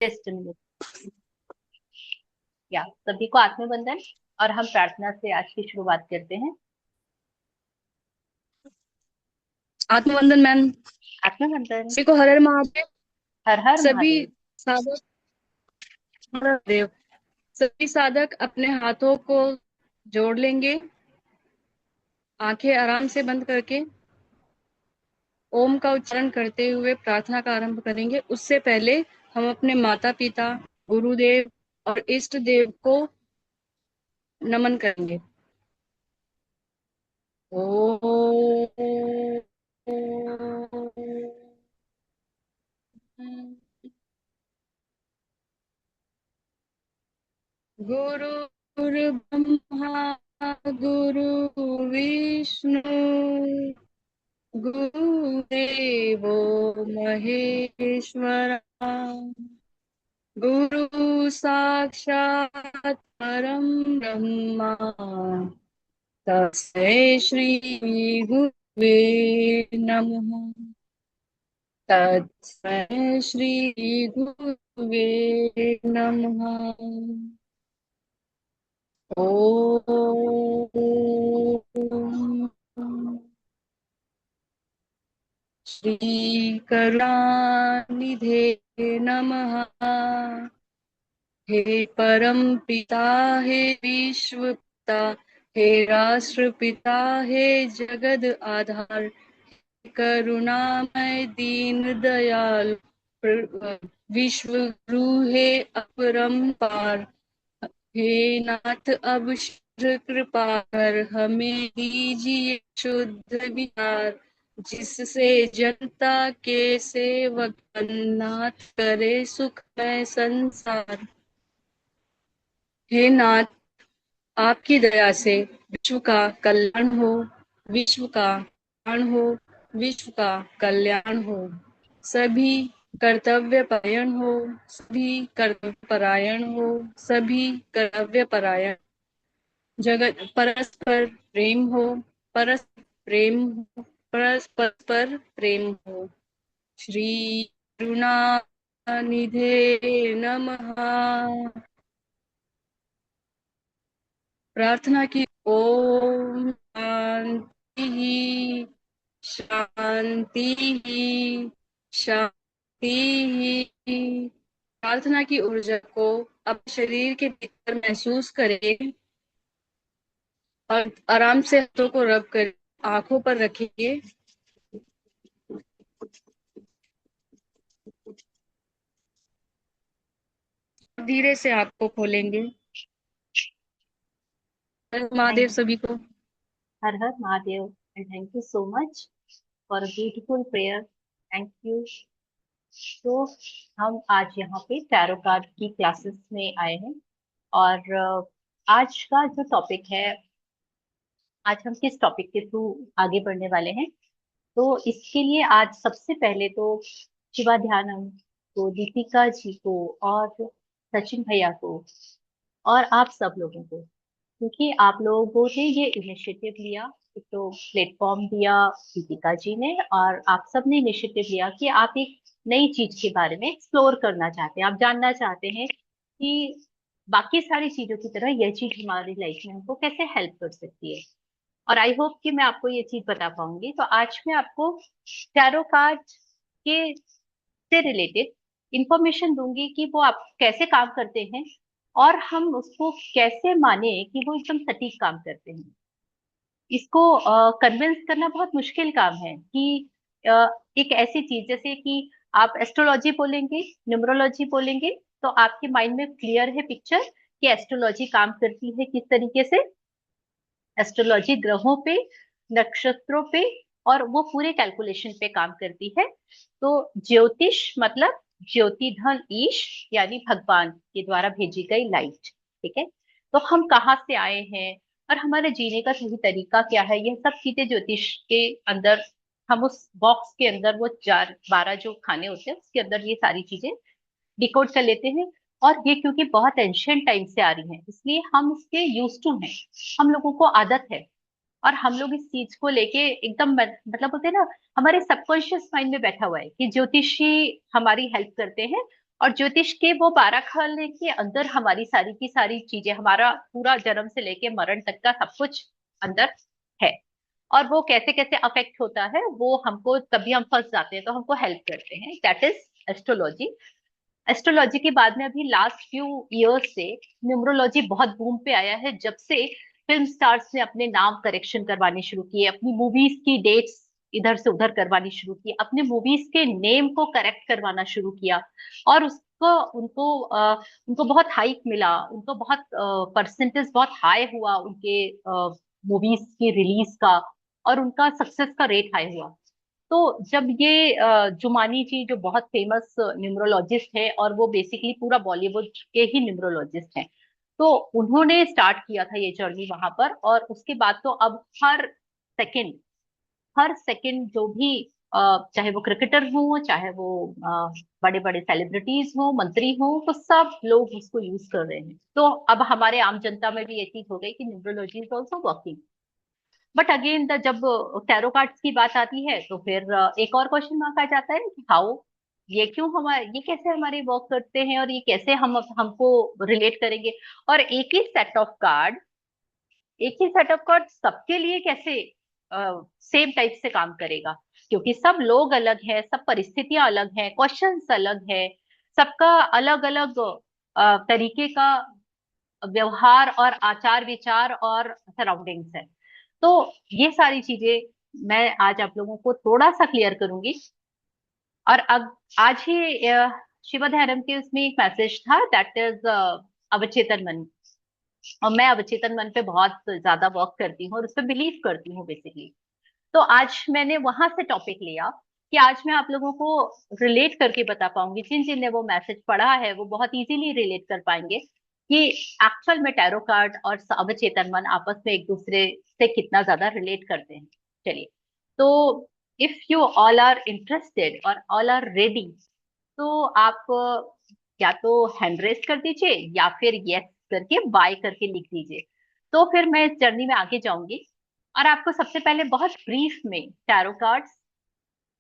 Test में। या सभी को आत्मबंधन, और हम प्रार्थना से आज की शुरुआत करते हैं। आत्मवंदन मैम। आत्मबंधन। सभी को हर हर महादेव। हर हर सभी महादेव। साधक महादेव। सभी साधक अपने हाथों को जोड़ लेंगे, आंखें आराम से बंद करके ओम का उच्चारण करते हुए प्रार्थना का आरंभ करेंगे। उससे पहले हम अपने माता पिता, गुरुदेव और इष्ट देव को नमन करेंगे। ओम गुरु ब्रह्मा गुरु विष्णु गुरुदेवो महेश्वरा गुरु साक्षात् परं ब्रह्मा तस्मै श्री गुरुवे नमः। तस्मै श्री गुरुवे नमः। ओम श्री करुणानिधे नमः। हे परम पिता, हे विश्व पिता, हे राष्ट्र पिता, हे जगद आधार, करुणामय दीन दयाल विश्व गुरु, हे अपरंपार, हे नाथ अब शीघ्र कृपा कर हमें दीजिए शुद्ध विचार, जिससे जनता के सेवक नाथ करे सुखमय संसार। हे नाथ, आपकी दया से विश्व का कल्याण हो, विश्व का कल्याण हो, विश्व का कल्याण हो। सभी कर्तव्य परायण हो, सभी कर्तव्य परायण हो, सभी कर्तव्य परायण। जगत परस्पर प्रेम हो, परस्पर प्रेम हो, परस्पर प्रेम हो। श्री करुणा निधे नमः। प्रार्थना की ओम शांति शांति शांति। प्रार्थना की ऊर्जा को अपने शरीर के भीतर महसूस करें और आराम से हाथों को रब कर आंखों पर रखिए। धीरे से आपको खोलेंगे। महादेव थैंक सभी को। हर हर Mahadev and thank you so much for a beautiful prayer. Thank you. तो हम आज यहाँ पे टैरो कार्ड की क्लासेस में आए हैं, और आज का जो टॉपिक है, आज हम किस टॉपिक के थ्रू आगे बढ़ने वाले हैं। तो इसके लिए आज सबसे पहले तो शिवा ध्यानम को, दीपिका जी को, और सचिन भैया को, और आप सब लोगों को, क्योंकि आप लोगों ने ये इनिशिएटिव लिया, एक तो प्लेटफॉर्म दिया दीपिका जी ने, और आप सब ने इनिशिएटिव लिया कि आप एक नई चीज के बारे में एक्सप्लोर करना चाहते हैं, आप जानना चाहते हैं कि बाकी सारी चीजों की तरह यह चीज हमारी लाइफ में हमको कैसे हेल्प कर सकती है। और आई होप कि मैं आपको ये चीज बता पाऊंगी। तो आज मैं आपको टैरो कार्ड के से रिलेटेड इंफॉर्मेशन दूंगी कि वो आप कैसे काम करते हैं, और हम उसको कैसे माने कि वो एकदम सटीक काम करते हैं। इसको कन्विंस करना बहुत मुश्किल काम है कि एक ऐसी चीज जैसे कि आप एस्ट्रोलॉजी बोलेंगे, न्यूमरोलॉजी बोलेंगे, तो आपके माइंड में क्लियर है पिक्चर कि एस्ट्रोलॉजी काम करती है किस तरीके से। एस्ट्रोलॉजी ग्रहों पे, नक्षत्रों पे, और वो पूरे कैलकुलेशन पे काम करती है। तो ज्योतिष मतलब ज्योति धन ईश, यानी भगवान के द्वारा भेजी गई लाइट। ठीक है। तो हम कहाँ से आए हैं और हमारे जीने का सही तरीका क्या है, यह सब चीजें ज्योतिष के अंदर, हम उस बॉक्स के अंदर, वो 4 12 जो खाने होते हैं उसके अंदर ये सारी चीजें डिकोड कर लेते हैं। और ये क्योंकि बहुत एंशियंट टाइम से आ रही हैं, इसलिए हम उसके यूज टू हैं, हम लोगों को आदत है। और हम लोग इस चीज को लेके एकदम मतलब बोलते हैं ना, हमारे सबकॉन्शियस माइंड में बैठा हुआ है कि ज्योतिषी हमारी हेल्प करते हैं, और ज्योतिष के वो 12 खाने के अंदर हमारी सारी की सारी चीजें, हमारा पूरा जन्म से लेके मरण तक का सब कुछ अंदर है। और वो कैसे कैसे अफेक्ट होता है वो हमको, कभी हम फंस जाते हैं तो हमको हेल्प करते हैं, दैट इज एस्ट्रोलॉजी। एस्ट्रोलॉजी के बाद में अभी लास्ट फ्यू इयर्स से न्यूमरोलॉजी बहुत बूम पे आया है, जब से फिल्म स्टार्स ने अपने नाम करेक्शन करवाने शुरू किए, अपनी मूवीज की डेट्स इधर से उधर करवानी शुरू की, अपने मूवीज के नेम को करेक्ट करवाना शुरू किया। और उसको उनको उनको बहुत हाइक मिला, उनको बहुत परसेंटेज बहुत हाई हुआ उनके मूवीज की रिलीज का, और उनका सक्सेस का रेट हाई हुआ। तो जब ये जुमानी जी जो बहुत फेमस न्यूमरोलॉजिस्ट है, और वो बेसिकली पूरा बॉलीवुड के ही न्यूमरोलॉजिस्ट हैं, तो उन्होंने स्टार्ट किया था ये जर्नी वहां पर। और उसके बाद तो अब सेकंड हर सेकंड जो भी चाहे वो क्रिकेटर हो, चाहे वो बड़े बड़े सेलिब्रिटीज हो, मंत्री हो, तो सब लोग उसको यूज कर रहे हैं। तो अब हमारे आम जनता में भी ये चीज हो गई कि numerology is also working. But again the जब टैरो कार्ड्स की बात आती है तो फिर एक और क्वेश्चन मार्क आ जाता है कि हाउ, ये क्यों हमारे, ये कैसे हमारे वर्क करते हैं, और ये कैसे हम हमको रिलेट करेंगे। और एक ही सेट ऑफ कार्ड सबके लिए कैसे सेम टाइप से काम करेगा, क्योंकि सब लोग अलग हैं, सब परिस्थितियां अलग हैं, क्वेश्चंस अलग है, सबका अलग अलग तरीके का व्यवहार और आचार विचार और सराउंडिंग्स है। तो ये सारी चीजें मैं आज आप लोगों को थोड़ा सा क्लियर करूंगी। और अब आज ही शिवा ध्यानम के उसमें एक मैसेज था, दैट इज अवचेतन मन। और मैं अवचेतन मन पे बहुत ज्यादा वर्क करती हूँ और उस पर बिलीव करती हूँ बेसिकली। तो आज मैंने वहां से टॉपिक लिया कि आज मैं आप लोगों को रिलेट करके बता पाऊंगी, जिन जिन ने वो मैसेज पढ़ा है वो बहुत इजीली रिलेट कर पाएंगे कि एक्चुअल में टैरो कार्ड और अवचेतन मन आपस में एक दूसरे से कितना ज्यादा रिलेट करते हैं। चलिए, तो if you all are interested और ऑल आर रेडी, तो आप या तो हैंड रेस कर दीजिए या फिर यस करके बाय करके लिख दीजिए। तो फिर मैं इस जर्नी में आगे जाऊंगी और आपको सबसे पहले बहुत ब्रीफ में टैरो कार्ड्स,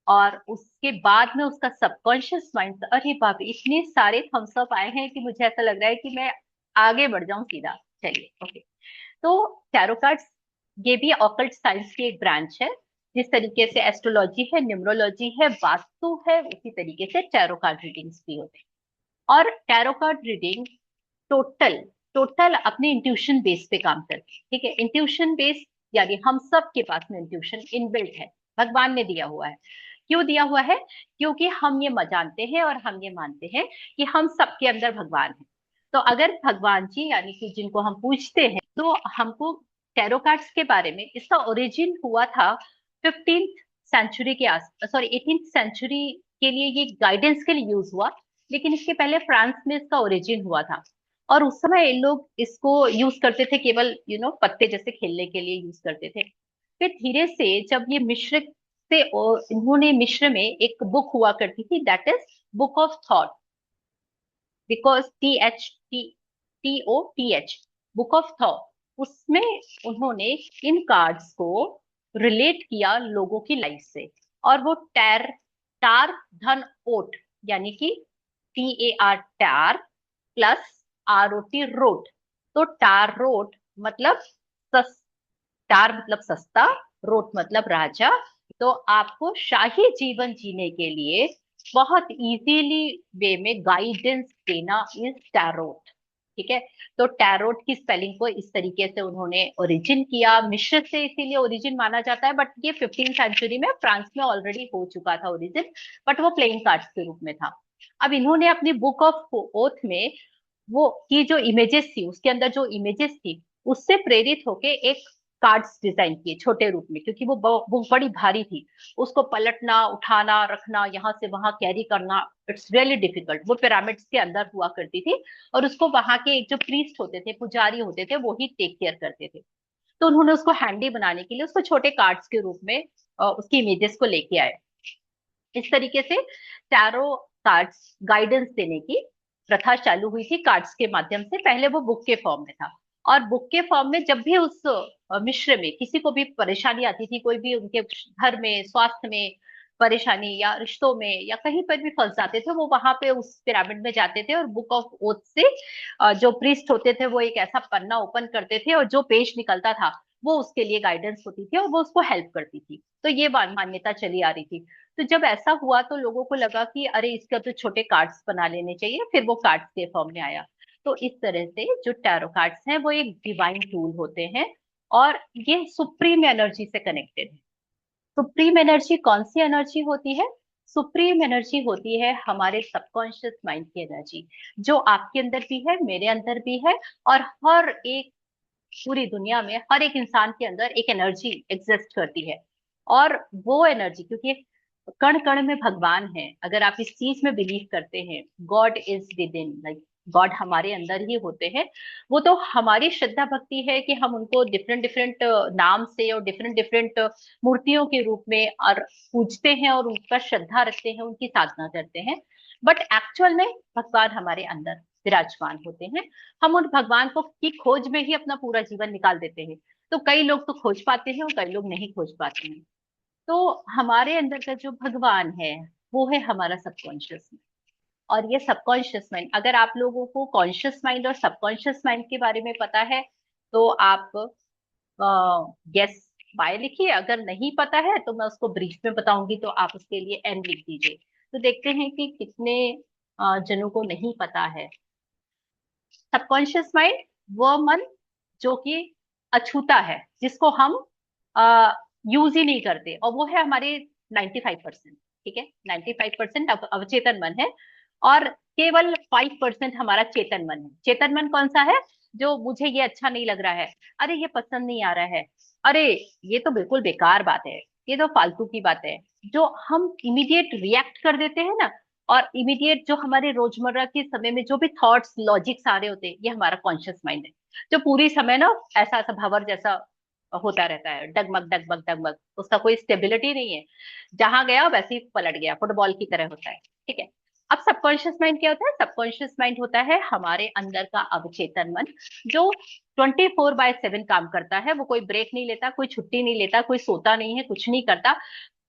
और उसके बाद में उसका सबकॉन्शियस माइंड। अरे बाप रे, इतने सारे थम्स अप आए हैं कि मुझे ऐसा लग रहा है कि मैं आगे बढ़ जाऊं सीधा। चलिए, ओके। तो टैरो कार्ड्स ये भी ऑकल्ट साइंस की एक ब्रांच है। जिस तरीके से एस्ट्रोलॉजी है, न्यूमरोलॉजी है, वास्तु है, उसी तरीके से टैरो कार्ड रीडिंग्स भी होते हैं। और tarot card reading total total अपने इंट्यूशन बेस पे काम करती है। ठीक है, इंट्यूशन बेस यानी हम सब के पास में इंट्यूशन इनबिल्ट है, भगवान ने दिया हुआ है। क्यों दिया हुआ है? क्योंकि हम ये जानते हैं और हम ये मानते हैं कि हम सबके अंदर भगवान है। तो अगर भगवान जी यानी कि जिनको हम पूजते हैं, तो हमको टैरो कार्ड्स के बारे में, इसका ओरिजिन हुआ था 15th सेंचुरी के आस, सॉरी 18th सेंचुरी के लिए ये गाइडेंस के लिए यूज हुआ। लेकिन इसके पहले फ्रांस में इसका ओरिजिन हुआ था। और उस समय लोग इसको यूज करते थे केवल पत्ते जैसे खेलने के लिए यूज करते थे। फिर धीरे से जब ये मिश्र से, और इन्होंने मिश्र में एक बुक हुआ करती थी, that is book of thought, because THOTH, book of thought. उसमें उन्होंने इन कार्ड्स को रिलेट किया लोगों की लाइफ से। और वो टार धन ओट, यानी कि TAR टार प्लस ROT रोट। तो टार रोट मतलब टार मतलब सस्ता, रोट मतलब राजा। तो आपको शाही जीवन जीने के लिए बहुत इजीली वे में गाइडेंस देना इज टैरोट। ठीक है, तो टैरोट की स्पेलिंग को इस तरीके से उन्होंने ओरिजिन किया, मिश्र से, इसीलिए ओरिजिन माना जाता है। बट ये 15th सेंचुरी में फ्रांस में ऑलरेडी हो चुका था ओरिजिन, बट वो प्लेइंग कार्ड्स के रूप में था। अब इन्होंने अपनी बुक ऑफ ओथ में वो की जो इमेजेस थी, उसके अंदर जो इमेजेस थी, उससे प्रेरित होके एक कार्ड्स डिजाइन किए छोटे रूप में, क्योंकि वो बुक बड़ी भारी थी। उसको पलटना, उठाना, रखना, यहाँ से वहां कैरी करना, इट्स रियली डिफिकल्ट। वो पिरामिड्स के अंदर हुआ करती थी, और उसको वहां के एक जो प्रीस्ट होते थे, पुजारी होते थे, वो ही टेक केयर करते थे। तो उन्होंने उसको हैंडी बनाने के लिए उसको छोटे कार्ड्स के रूप में उसकी इमेजेस को लेके आए। इस तरीके से टैरो कार्ड्स गाइडेंस देने की प्रथा चालू हुई थी कार्ड्स के माध्यम से। पहले वो बुक के फॉर्म में था, और बुक के फॉर्म में जब भी उस मिश्र में किसी को भी परेशानी आती थी, कोई भी उनके घर में, स्वास्थ्य में, परेशानी या रिश्तों में या कहीं पर भी फंस जाते थे, वो वहां पे उस पिरामिड में जाते थे और बुक ऑफ ओथ से जो प्रीस्ट होते थे वो एक ऐसा पन्ना ओपन करते थे, और जो पेज निकलता था वो उसके लिए गाइडेंस होती थी और वो उसको हेल्प करती थी। तो ये मान्यता चली आ रही थी। तो जब ऐसा हुआ तो लोगों को लगा कि अरे इसका तो छोटे कार्ड्स बना लेने चाहिए, फिर वो कार्ड्स के फॉर्म में आया। तो इस तरह से जो टैरो कार्ड्स हैं वो एक डिवाइन टूल होते हैं, और ये सुप्रीम एनर्जी से कनेक्टेड है। सुप्रीम एनर्जी कौन सी एनर्जी होती है? सुप्रीम एनर्जी होती है हमारे सबकॉन्शियस माइंड की एनर्जी, जो आपके अंदर भी है, मेरे अंदर भी है, और हर एक पूरी दुनिया में हर एक इंसान के अंदर एक एनर्जी एग्जिस्ट करती है। और वो एनर्जी, क्योंकि कण कण में भगवान है, अगर आप इस चीज में बिलीव करते हैं, God is with in, like God हमारे अंदर ही होते हैं। वो तो हमारी श्रद्धा भक्ति है कि हम उनको डिफरेंट डिफरेंट नाम से और डिफरेंट डिफरेंट मूर्तियों के रूप में और पूजते हैं और उनका श्रद्धा रखते हैं, उनकी साधना करते हैं। बट एक्चुअल में भगवान हमारे अंदर विराजमान होते हैं। हम उन भगवान को की खोज में ही अपना पूरा जीवन निकाल देते हैं। तो कई लोग तो खोज पाते हैं और कई लोग नहीं खोज पाते हैं। तो हमारे अंदर का जो भगवान है वो है हमारा सबकॉन्शियस माइंड। और ये सबकॉन्शियस माइंड, अगर आप लोगों को कॉन्शियस माइंड और सबकॉन्शियस माइंड के बारे में पता है तो आप यस बाय लिखिए, अगर नहीं पता है तो मैं उसको ब्रीफ में बताऊंगी, तो आप उसके लिए एन लिख दीजिए। तो देखते हैं कि कितने जनों को नहीं पता है। सबकॉन्शियस माइंड वो मन जो कि अछूता है, जिसको हम यूज ही नहीं करते, और वो है हमारे 95%। ठीक है, 95% अवचेतन मन है, और केवल 5% हमारा चेतन मन है। चेतन मन कौन सा है? जो मुझे ये अच्छा नहीं लग रहा है, अरे ये पसंद नहीं आ रहा है, अरे ये तो बिल्कुल बेकार बात है, ये तो फालतू की बात है, जो हम इमीडिएट रिएक्ट कर देते हैं ना। और इमीडिएट जो हमारे रोजमर्रा के समय में जो भी थॉट्स लॉजिक्स आ रहे होते हैं, ये हमारा कॉन्शियस माइंड है, जो पूरी समय ना ऐसा ऐसा भंवर जैसा होता रहता है, डगमग डगमग डगमग, उसका कोई स्टेबिलिटी नहीं है, जहां गया वैसे ही पलट गया, फुटबॉल की तरह होता है। ठीक है। अब सबकॉन्शियस माइंड क्या होता है? सबकॉन्शियस माइंड होता है हमारे अंदर का अवचेतन मन, जो 24/7 काम करता है। वो कोई ब्रेक नहीं लेता, कोई छुट्टी नहीं लेता, कोई सोता नहीं है, कुछ नहीं करता,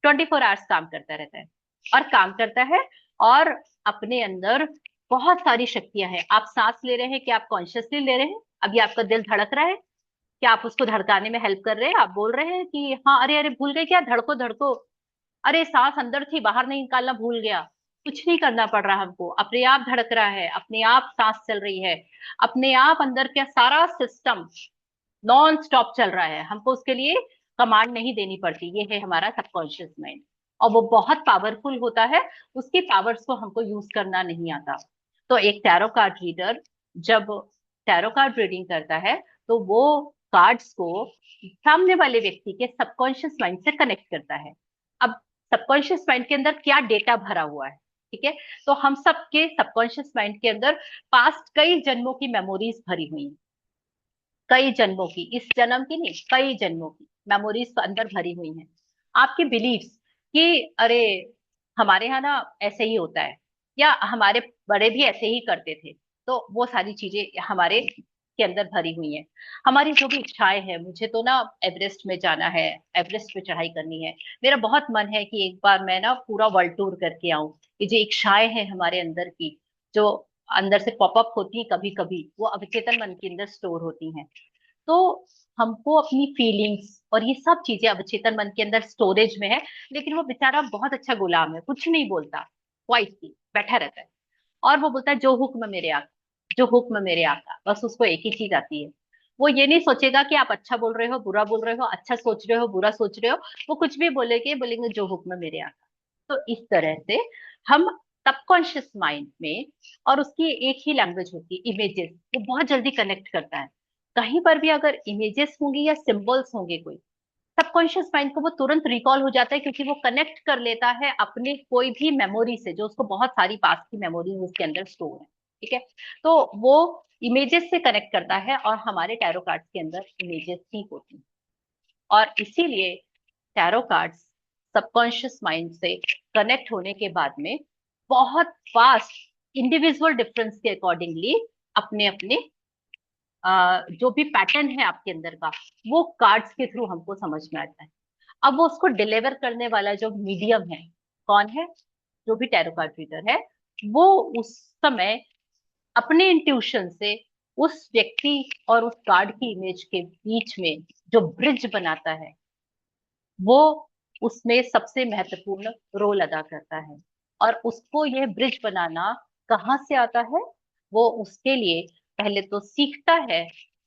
24 आवर्स काम करता रहता है। और काम करता है, और अपने अंदर बहुत सारी शक्तियां हैं। आप सांस ले रहे हैं, क्या आप कॉन्शियसली ले रहे हैं? अभी आपका दिल धड़क रहा है, क्या आप उसको धड़काने में हेल्प कर रहे हैं? आप बोल रहे हैं कि हाँ अरे अरे भूल गए क्या, धड़को धड़को, अरे सांस अंदर थी बाहर नहीं निकालना भूल गया। कुछ नहीं करना पड़ रहा हमको, अपने आप धड़क रहा है, अपने आप सांस चल रही है, अपने आप अंदर का सारा सिस्टम नॉन स्टॉप चल रहा है, हमको उसके लिए कमांड नहीं देनी पड़ती। ये है हमारा सबकॉन्शियस माइंड, और वो बहुत पावरफुल होता है। उसकी पावर्स को हमको यूज करना नहीं आता। तो एक टैरो कार्ड रीडर जब टैरो कार्ड रीडिंग करता है, तो वो कार्ड्स को सामने वाले व्यक्ति के सबकॉन्शियस माइंड से कनेक्ट करता है। अब सबकॉन्शियस माइंड के अंदर क्या डेटा भरा हुआ है? ठीक है, तो हम सबके सबकॉन्शियस माइंड के अंदर पास्ट कई जन्मों की मेमोरीज भरी हुई हैं। कई जन्मों की, इस जन्म की नहीं, कई जन्मों की मेमोरीज तो अंदर भरी हुई हैं। आपके बिलीव्स कि अरे हमारे यहाँ ना ऐसे ही होता है, या हमारे बड़े भी ऐसे ही करते थे, तो वो सारी चीजें हमारे के अंदर भरी हुई हैं। हमारी जो भी इच्छाएं हैं, मुझे तो ना एवरेस्ट में जाना है, एवरेस्ट पे चढ़ाई करनी है, मेरा बहुत मन है कि एक बार मैं ना पूरा वर्ल्ड टूर करके आऊं। ये जो इच्छाएं हैं हमारे अंदर की, जो अंदर से पॉपअप होती है कभी कभी, वो अवचेतन मन के अंदर स्टोर होती हैं। तो हमको अपनी फीलिंग्स और ये सब चीजें अवचेतन मन के अंदर स्टोरेज में है। लेकिन वो बेचारा बहुत अच्छा गुलाम है, कुछ नहीं बोलता, क्वाइटली बैठा रहता है, और वो बोलता है जो हुक्म मेरे आका, जो हुक्म मेरे आका, बस उसको एक ही चीज आती है। वो ये नहीं सोचेगा कि आप अच्छा बोल रहे हो बुरा बोल रहे हो, अच्छा सोच रहे हो बुरा सोच रहे हो। वो कुछ भी बोलेंगे, बोलेंगे जो हुक्म मेरे आका। तो इस तरह से हम सबकॉन्शियस माइंड में, और उसकी एक ही लैंग्वेज होती है इमेजेस, वो बहुत जल्दी कनेक्ट करता है। कहीं पर भी अगर इमेजेस होंगी या सिंबल्स होंगे कोई, सबकॉन्शियस माइंड को वो तुरंत रिकॉल हो जाता है, क्योंकि वो कनेक्ट कर लेता है अपने कोई भी मेमोरी से, जो उसको बहुत सारी पास्ट की मेमोरी उसके अंदर स्टोर है। ठीक है, तो वो इमेजेस से कनेक्ट करता है, और हमारे टैरो कार्ड्स के अंदर इमेजेस ही होती हैं। और इसीलिए टैरो कार्ड्स सबकॉन्शियस माइंड से कनेक्ट होने के बाद में बहुत फास्ट इंडिविजुअल डिफरेंस के अकॉर्डिंगली अपने अपने जो भी पैटर्न है आपके अंदर का, वो कार्ड्स के थ्रू हमको समझ में आता है। अब वो उसको डिलीवर करने वाला जो मीडियम है, कौन है, जो भी टैरो कार्ड रीडर है, वो उस समय अपने इंट्यूशन से उस व्यक्ति और उस कार्ड की इमेज के बीच में जो ब्रिज बनाता है, वो उसमें सबसे महत्वपूर्ण रोल अदा करता है। और उसको यह ब्रिज बनाना कहाँ से आता है, वो उसके लिए पहले तो सीखता है,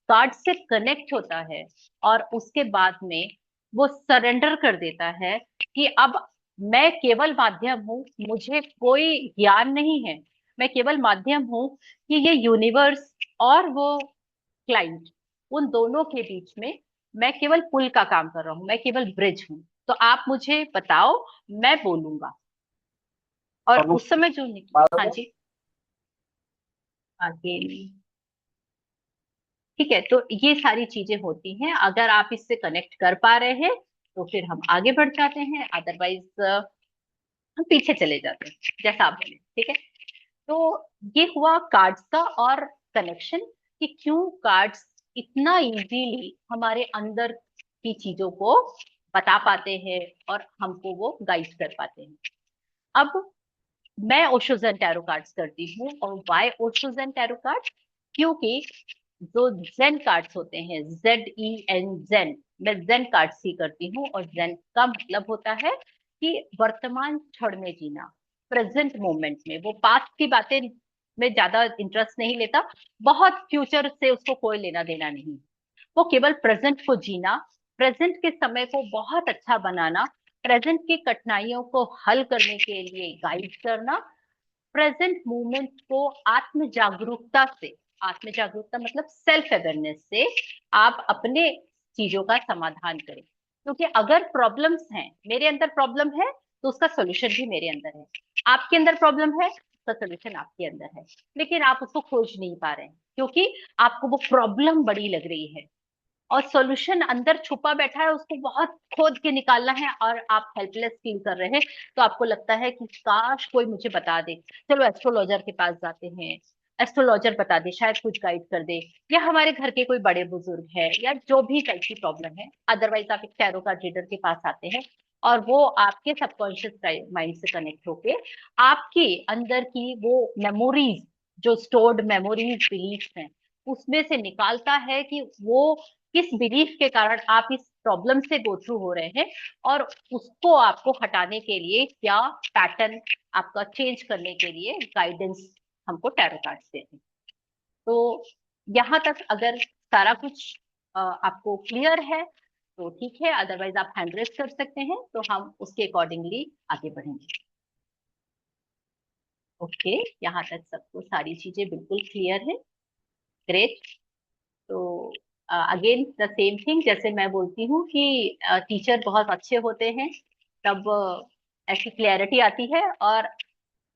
कार्ड से कनेक्ट होता है, और उसके बाद में वो सरेंडर कर देता है कि अब मैं केवल माध्यम हूँ, मुझे कोई ज्ञान नहीं है, मैं केवल माध्यम हूँ कि ये यूनिवर्स और वो क्लाइंट, उन दोनों के बीच में मैं केवल पुल का काम कर रहा हूं, मैं केवल ब्रिज हूं। तो आप मुझे बताओ, मैं बोलूंगा। और अब उस समय जो हाँ मारो। जी, आगे। ठीक है, तो ये सारी चीजें होती हैं, अगर आप इससे कनेक्ट कर पा रहे हैं तो फिर हम आगे बढ़ जाते हैं, अदरवाइज हम पीछे चले जाते हैं, जैसा आप बोले। ठीक है, तो ये हुआ कार्ड्स का और कनेक्शन, कि क्यों कार्ड्स इतना इजीली हमारे अंदर की चीजों को बता पाते हैं और हमको वो गाइड कर पाते हैं। अब मैं ओशो ज़ेन टैरो कार्ड्स करती हूँ, और why Osho Zen tarot cards, क्योंकि जो जेन कार्ड्स होते हैं, ZEN जेन, मैं जेन कार्ड्स ही करती हूँ। और जेन का मतलब होता है कि वर्तमान क्षण में जीना, प्रेजेंट मोमेंट में। वो पास्ट की बातें में ज्यादा इंटरेस्ट नहीं लेता, बहुत फ्यूचर से उसको कोई लेना देना नहीं, वो केवल प्रेजेंट को जीना, प्रेजेंट के समय को बहुत अच्छा बनाना, प्रेजेंट की कठिनाइयों को हल करने के लिए गाइड करना, प्रेजेंट मूवमेंट को आत्म जागरूकता से, आत्म जागरूकता मतलब सेल्फ अवेयरनेस से आप अपने चीजों का समाधान करें। क्योंकि अगर प्रॉब्लम्स हैं, मेरे अंदर प्रॉब्लम है, तो उसका सोल्यूशन भी मेरे अंदर है। आपके अंदर प्रॉब्लम है, उसका सोल्यूशन आपके अंदर है, लेकिन आप उसको खोज नहीं पा रहे हैं, क्योंकि आपको वो प्रॉब्लम बड़ी लग रही है और सॉल्यूशन अंदर छुपा बैठा है, उसको बहुत खोद के निकालना है, और आप हेल्पलेस फील कर रहे हैं। तो आपको लगता है कि काश कोई मुझे बता दे, चलो एस्ट्रोलॉजर के पास जाते हैं, एस्ट्रोलॉजर बता दे, शायद कुछ गाइड कर दे, या हमारे घर के कोई बड़े बुजुर्ग है, या जो भी टाइप की प्रॉब्लम है। अदरवाइज आप एक टैरो कार्ड रीडर के पास आते हैं, और वो आपके सबकॉन्शियस माइंड से कनेक्ट होके आपके अंदर की वो मेमोरीज, जो स्टोर्ड मेमोरीज, बिलीफ हैं, उसमें से निकालता है कि वो किस बिलीफ के कारण आप इस प्रॉब्लम से गो थ्रू हो रहे हैं, और उसको आपको हटाने के लिए क्या पैटर्न आपका चेंज करने के लिए गाइडेंस हमको टैरो कार्ड्स देते हैं। तो यहाँ तक अगर सारा कुछ आपको क्लियर है तो ठीक है, अदरवाइज आप हैंड रेस कर सकते हैं, तो हम उसके अकॉर्डिंगली आगे बढ़ेंगे। ओके, यहाँ तक सबको सारी चीजें बिल्कुल क्लियर है। ग्रेट। तो अगेन द सेम थिंग, जैसे मैं बोलती हूँ कि टीचर बहुत अच्छे होते हैं, तब ऐसी क्लैरिटी आती है। और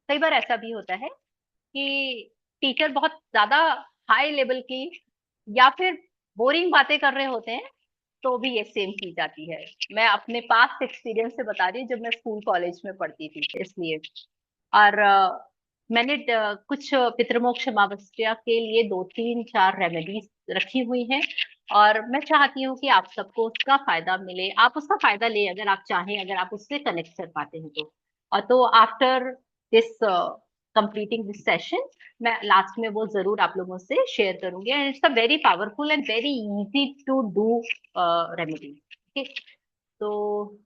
कई बार ऐसा भी होता है कि टीचर बहुत ज्यादा हाई लेवल की या फिर बोरिंग बातें कर रहे होते हैं, तो भी ये सेम चीज आती है। मैं अपने पास्ट एक्सपीरियंस से बता रही हूँ, जब मैं स्कूल कॉलेज में पढ़ती थी, इसलिए। और मैंने कुछ पितृमोक्ष अमावस्या के लिए 2 3 4 रेमेडीज रखी हुई हैं, और मैं चाहती हूँ कि आप सबको उसका फायदा मिले, आप उसका फायदा लें, अगर आप चाहें, अगर आप उससे कनेक्ट कर पाते हैं तो। और तो after this completing this session, मैं लास्ट में वो जरूर आप लोगों से शेयर करूंगी, and it's a very powerful and very easy to do remedy. तो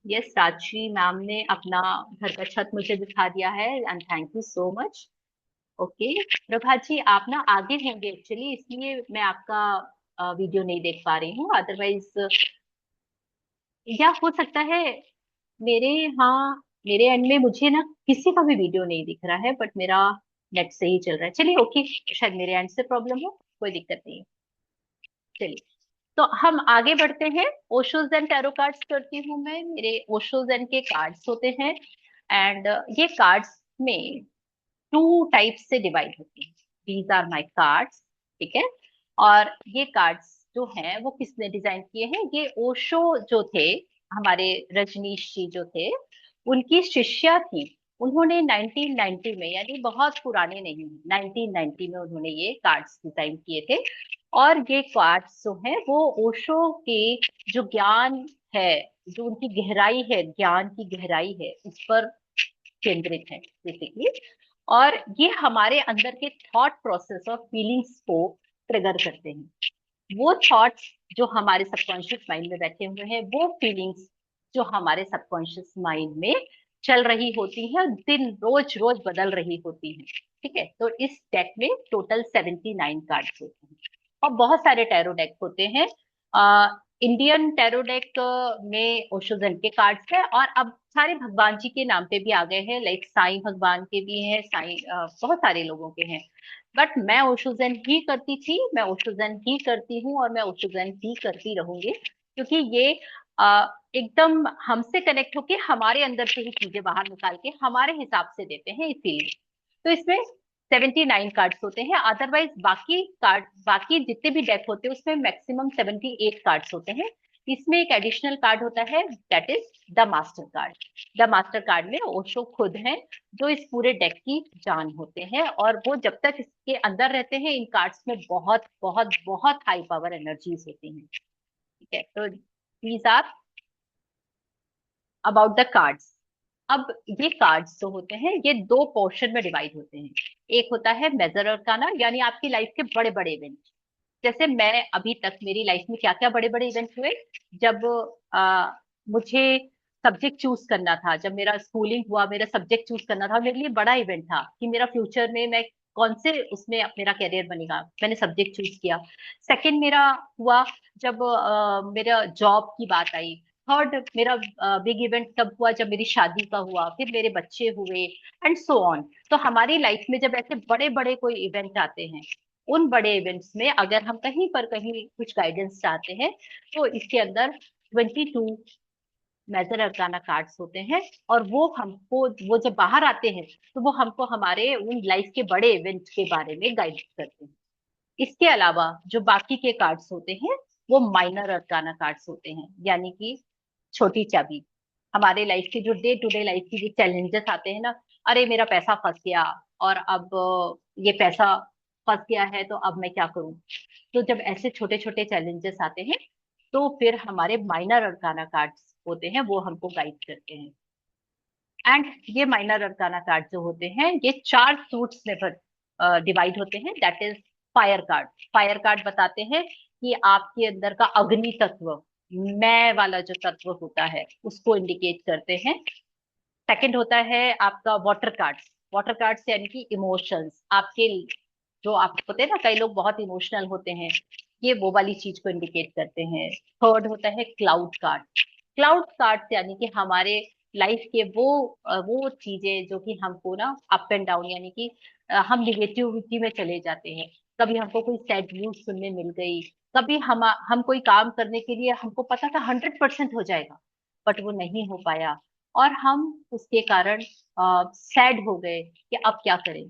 यस, राजश्री मैम ने अपना घर का छत मुझे दिखा दिया है, and thank you so much. Okay, Prabha ji आप ना आगे होंगे एक्चुअली, इसलिए मैं आपका वीडियो नहीं देख पा रही हूँ, अदरवाइज। या हो सकता है मेरे, हाँ, मेरे एंड में मुझे ना किसी का भी वीडियो नहीं दिख रहा है, बट मेरा नेट से ही चल रहा है। चलिए, ओके, शायद मेरे एंड से प्रॉब्लम हो, कोई दिक्कत नहीं है। चलिए, तो हम आगे बढ़ते हैं। ओशोज एंड टैरो कार्ड्स करती हूँ मैं, मेरे ओशोज एंड के कार्ड्स होते हैं, एंड ये कार्ड्स में 2 टाइप्स से डिवाइड होती हैं। These are my cards. ठीक है, और ये कार्ड्स जो हैं वो किसने डिजाइन किए हैं, ये ओशो जो थे, हमारे रजनीश जी जो थे, उनकी शिष्या थी। उन्होंने 1990 में, यानी बहुत पुराने नहीं, 1990 में उन्होंने ये कार्ड्स डिजाइन किए थे। और ये कार्ड्स जो हैं वो ओशो के जो ज्ञान है, जो उनकी गहराई है, ज्ञान की गहराई है, उस पर केंद्रित है बेसिकली। और ये हमारे अंदर के थॉट प्रोसेस और फीलिंग्स को ट्रिगर करते हैं। वो थॉट्स जो हमारे सबकॉन्शियस माइंड में बैठे हुए हैं, वो फीलिंग्स जो हमारे सबकॉन्शियस माइंड में चल रही होती है, दिन रोज रोज बदल रही होती है। ठीक है, तो इस डेक में टोटल 79 कार्ड्स होते हैं और बहुत सारे टैरो डेक होते हैं। इंडियन टैरो डेक में ओशोजन के कार्ड्स है, और अब सारे भगवान जी के नाम पे भी आ गए हैं, लाइक साईं भगवान के भी हैं, साईं बहुत सारे लोगों के हैं। बट मैं ओशोजन ही करती थी, मैं ओशोजन ही करती हूँ, और मैं ओशोजन ही करती रहूंगी, क्योंकि ये एकदम हमसे कनेक्ट होके हमारे अंदर से ही चीजें बाहर निकाल के हमारे हिसाब से देते हैं, इसीलिए। तो इसमें 79 कार्ड्स होते हैं। अदरवाइज बाकी जितने भी डेक होते हैं उसमें मैक्सिमम 78 कार्ड्स होते हैं। इसमें एक एडिशनल कार्ड होता है, that is the master card. The master card में ओशो खुद हैं, जो इस पूरे डेक की जान होते हैं, और वो जब तक इसके अंदर रहते हैं इन कार्ड्स में बहुत बहुत बहुत हाई पावर एनर्जीज होती हैं। ठीक है, तो these are about the cards. अब ये कार्ड्स जो होते हैं ये दो पोर्शन में डिवाइड होते हैं। एक होता है मेजर अरकाना, यानी आपकी लाइफ के बड़े बड़े इवेंट। जैसे मैं अभी तक मेरी लाइफ में क्या क्या बड़े बड़े इवेंट हुए, जब मुझे सब्जेक्ट चूज करना था, जब मेरा स्कूलिंग हुआ, मेरा सब्जेक्ट चूज करना था, मेरे लिए बड़ा इवेंट था कि मेरा फ्यूचर में मैं कौन से उसमें मेरा करियर बनेगा, मैंने सब्जेक्ट चूज किया। सेकंड मेरा हुआ जब मेरा जॉब की बात आई। थर्ड मेरा बिग इवेंट तब हुआ जब मेरी शादी का हुआ, फिर मेरे बच्चे हुए, एंड सो ऑन। तो हमारी लाइफ में जब ऐसे बड़े बड़े कोई इवेंट आते हैं, उन बड़े इवेंट्स में अगर हम कहीं पर कहीं कुछ गाइडेंस चाहते हैं, तो इसके अंदर 22 मेजर अरकाना कार्ड्स होते हैं। और वो जब बाहर आते हैं तो वो हमको हमारे उन लाइफ के बड़े इवेंट के बारे में गाइड करते हैं। इसके अलावा जो बाकी के कार्ड्स होते हैं वो माइनर अरकाना कार्ड्स होते हैं, यानी कि छोटी चाबी। हमारे लाइफ के जो डे टू डे लाइफ की जो चैलेंजेस आते हैं ना, अरे मेरा पैसा फंस गया, और अब ये पैसा फंस गया है तो अब मैं क्या करूं। तो जब ऐसे छोटे छोटे चैलेंजेस आते हैं तो फिर हमारे माइनर अरकाना कार्ड्स होते हैं, वो हमको गाइड करते हैं। एंड ये माइनर अरकाना कार्ड जो होते हैं ये चार सूट्स में डिवाइड होते हैं, that is fire card. Fire card बताते हैं कि आपके अंदर का अग्नि तत्व, मैं वाला जो तत्व होता है उसको इंडिकेट करते हैं। सेकंड होता है आपका वाटर कार्ड। वाटर कार्ड यानी कि इमोशंस आपके, जो आपको पता है ना, कई लोग बहुत इमोशनल होते हैं, ये वो वाली चीज को इंडिकेट करते हैं। थर्ड होता है क्लाउड कार्ड। क्लाउड कार्ड यानी कि हमारे लाइफ के वो चीजें जो कि हमको ना अप एंड डाउन, यानी कि हम निगेटिविटी में चले जाते हैं। कभी हमको कोई सैड न्यूज सुनने मिल गई, कभी हम कोई काम करने के लिए हमको पता था 100% हो जाएगा, बट वो नहीं हो पाया, और हम उसके कारण सैड हो गए कि अब क्या करें,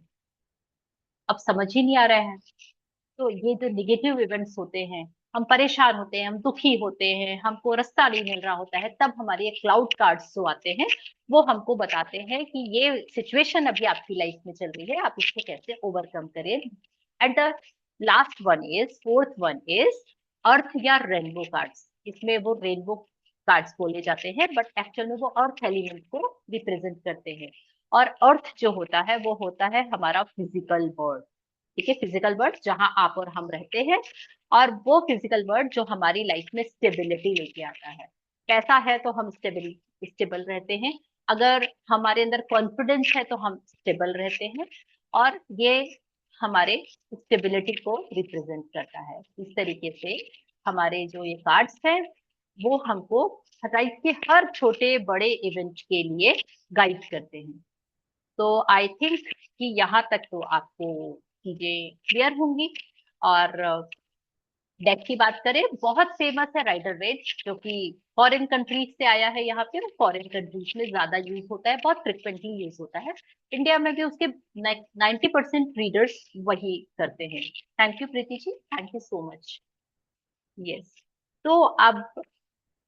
अब समझ ही नहीं आ रहा है। तो ये जो निगेटिव इवेंट्स होते हैं, हम परेशान होते हैं, हम दुखी होते हैं, हमको रास्ता नहीं मिल रहा होता है, तब हमारे ये क्लाउड कार्ड्स जो आते हैं वो हमको बताते हैं कि ये सिचुएशन अभी आपकी लाइफ में चल रही है, आप इसको कैसे ओवरकम करें। And the last one is, fourth one is earth या रेनबो कार्ड्स। इसमें वो रेनबो कार्ड्स बोले जाते हैं, बट एक्चुअल में वो अर्थ एलिमेंट को रिप्रेजेंट करते हैं। और अर्थ जो होता है वो होता है हमारा फिजिकल वर्ल्ड। ठीक है, फिजिकल वर्ल्ड जहां आप और हम रहते हैं, और वो फिजिकल वर्ल्ड जो हमारी लाइफ में स्टेबिलिटी लेके आता है। कैसा है तो हम स्टेबल रहते हैं, अगर हमारे अंदर कॉन्फिडेंस है तो हम स्टेबल रहते हैं, और ये हमारे स्टेबिलिटी को रिप्रेजेंट करता है। इस तरीके से हमारे जो ये कार्ड्स हैं वो हमको लाइफ के हर छोटे बड़े इवेंट के लिए गाइड करते हैं। तो आई थिंक कि यहाँ तक तो आपको चीजें क्लियर होंगी। और डेक की बात करें, बहुत फेमस है राइडर वेट, जो कि फॉरेन कंट्रीज से आया है यहाँ पे, फॉरेन कंट्रीज में ज्यादा यूज होता है, बहुत फ्रिक्वेंटली यूज होता है। इंडिया में भी उसके 90% रीडर्स वही करते हैं। Thank you Preeti ji, thank you so much. Yes, तो अब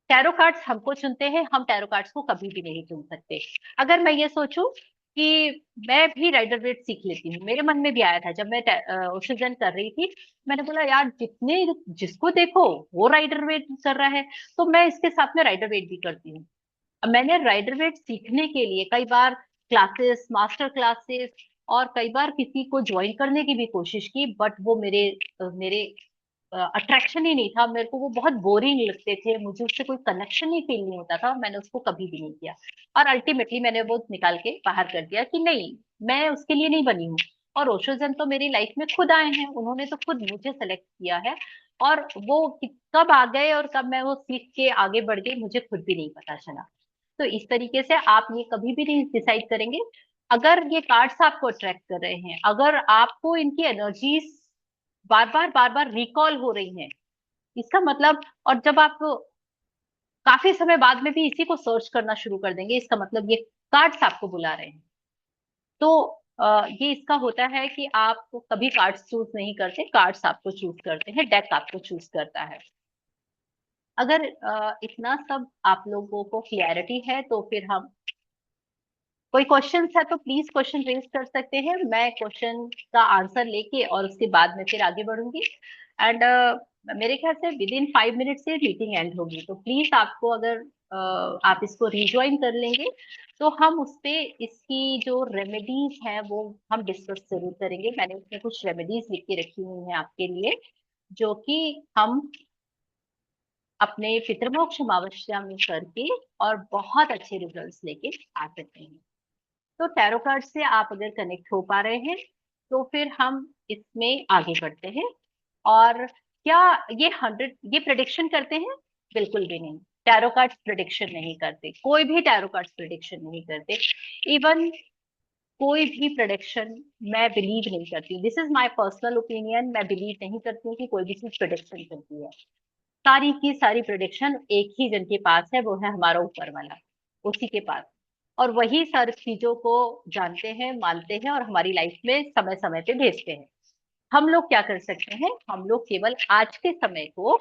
टैरो कार्ड्स हमको चुनते हैं, हम टैरो कार्ड्स को कभी भी नहीं चुन सकते। अगर मैं ये सोचूं कि मैं भी राइडर वेट सीख लेती हूँ, मेरे मन में भी आया था जब मैं ओशोजन कर रही थी, मैंने बोला यार जिसको देखो वो राइडर वेट कर रहा है, तो मैं इसके साथ में राइडर वेट भी करती हूँ। अब मैंने राइडर वेट सीखने के लिए कई बार क्लासेस, मास्टर क्लासेस, और कई बार किसी को ज्वाइन करने की भी कोशिश की, बट वो मेरे मेरे अट्रैक्शन ही नहीं था। मेरे को वो बहुत बोरिंग लगते थे, मुझे उससे कोई कनेक्शन ही फील नहीं होता था, मैंने उसको कभी भी नहीं किया। और अल्टीमेटली मैंने वो निकाल के बाहर कर दिया कि नहीं, मैं उसके लिए नहीं बनी हूँ। और ओशोजन तो मेरी लाइफ में खुद आए हैं, उन्होंने तो खुद मुझे सेलेक्ट किया है। और वो कब आ गए और कब मैं वो सीख के आगे बढ़ गई, मुझे खुद भी नहीं पता चला। तो इस तरीके से आप ये कभी भी नहीं डिसाइड करेंगे। अगर ये कार्ड्स आपको अट्रैक्ट कर रहे हैं, अगर आपको इनकी एनर्जीज बार बार रिकॉल हो रही हैं, इसका मतलब, और जब आप काफी समय बाद में भी इसी को सर्च करना शुरू कर देंगे, इसका मतलब ये कार्ड्स आपको बुला रहे हैं। तो ये इसका होता है कि आप कभी कार्ड्स चूज नहीं करते, कार्ड्स आपको चूज करते हैं, डेक आपको चूज करता है। अगर इतना सब आप लोगों को क्लियरिटी है, तो फिर हम, कोई क्वेश्चन है तो प्लीज क्वेश्चन रेज कर सकते हैं, मैं क्वेश्चन का आंसर लेके और उसके बाद में फिर आगे बढ़ूंगी। एंड मेरे ख्याल से विद इन 5 मिनट से मीटिंग एंड होगी, तो प्लीज आपको, अगर आप इसको रिज्वाइन कर लेंगे, तो हम उस पे इसकी जो रेमेडीज हैं वो हम डिस्कस जरूर करेंगे। मैंने उसमें कुछ रेमेडीज लिख के रखी हुई हैं आपके लिए, जो कि हम अपने पितृमोक्ष अमावस्या में करके और बहुत अच्छे रिजल्ट्स लेके आ सकते हैं। तो टैरो कार्ड से आप अगर कनेक्ट हो पा रहे हैं, तो फिर हम इसमें आगे बढ़ते हैं। और क्या ये 100 ये प्रिडिक्शन करते हैं? बिल्कुल भी नहीं। टैरो कार्ड्स प्रिडिक्शन नहीं करते, कोई भी टैरो कार्ड्स प्रिडिक्शन नहीं करते। इवन कोई भी प्रिडिक्शन मैं बिलीव नहीं करती, this is my personal opinion, मैं बिलीव नहीं करती हूँ कि कोई भी चीज प्रिडिक्शन करती है। सारी की सारी प्रिडिक्शन एक ही जन के पास है, वो है हमारा ऊपर वाला, उसी के पास। और वही सारी चीजों को जानते हैं, मानते हैं, और हमारी लाइफ में समय समय पे भेजते हैं। हम लोग क्या कर सकते हैं? हम लोग केवल आज के समय को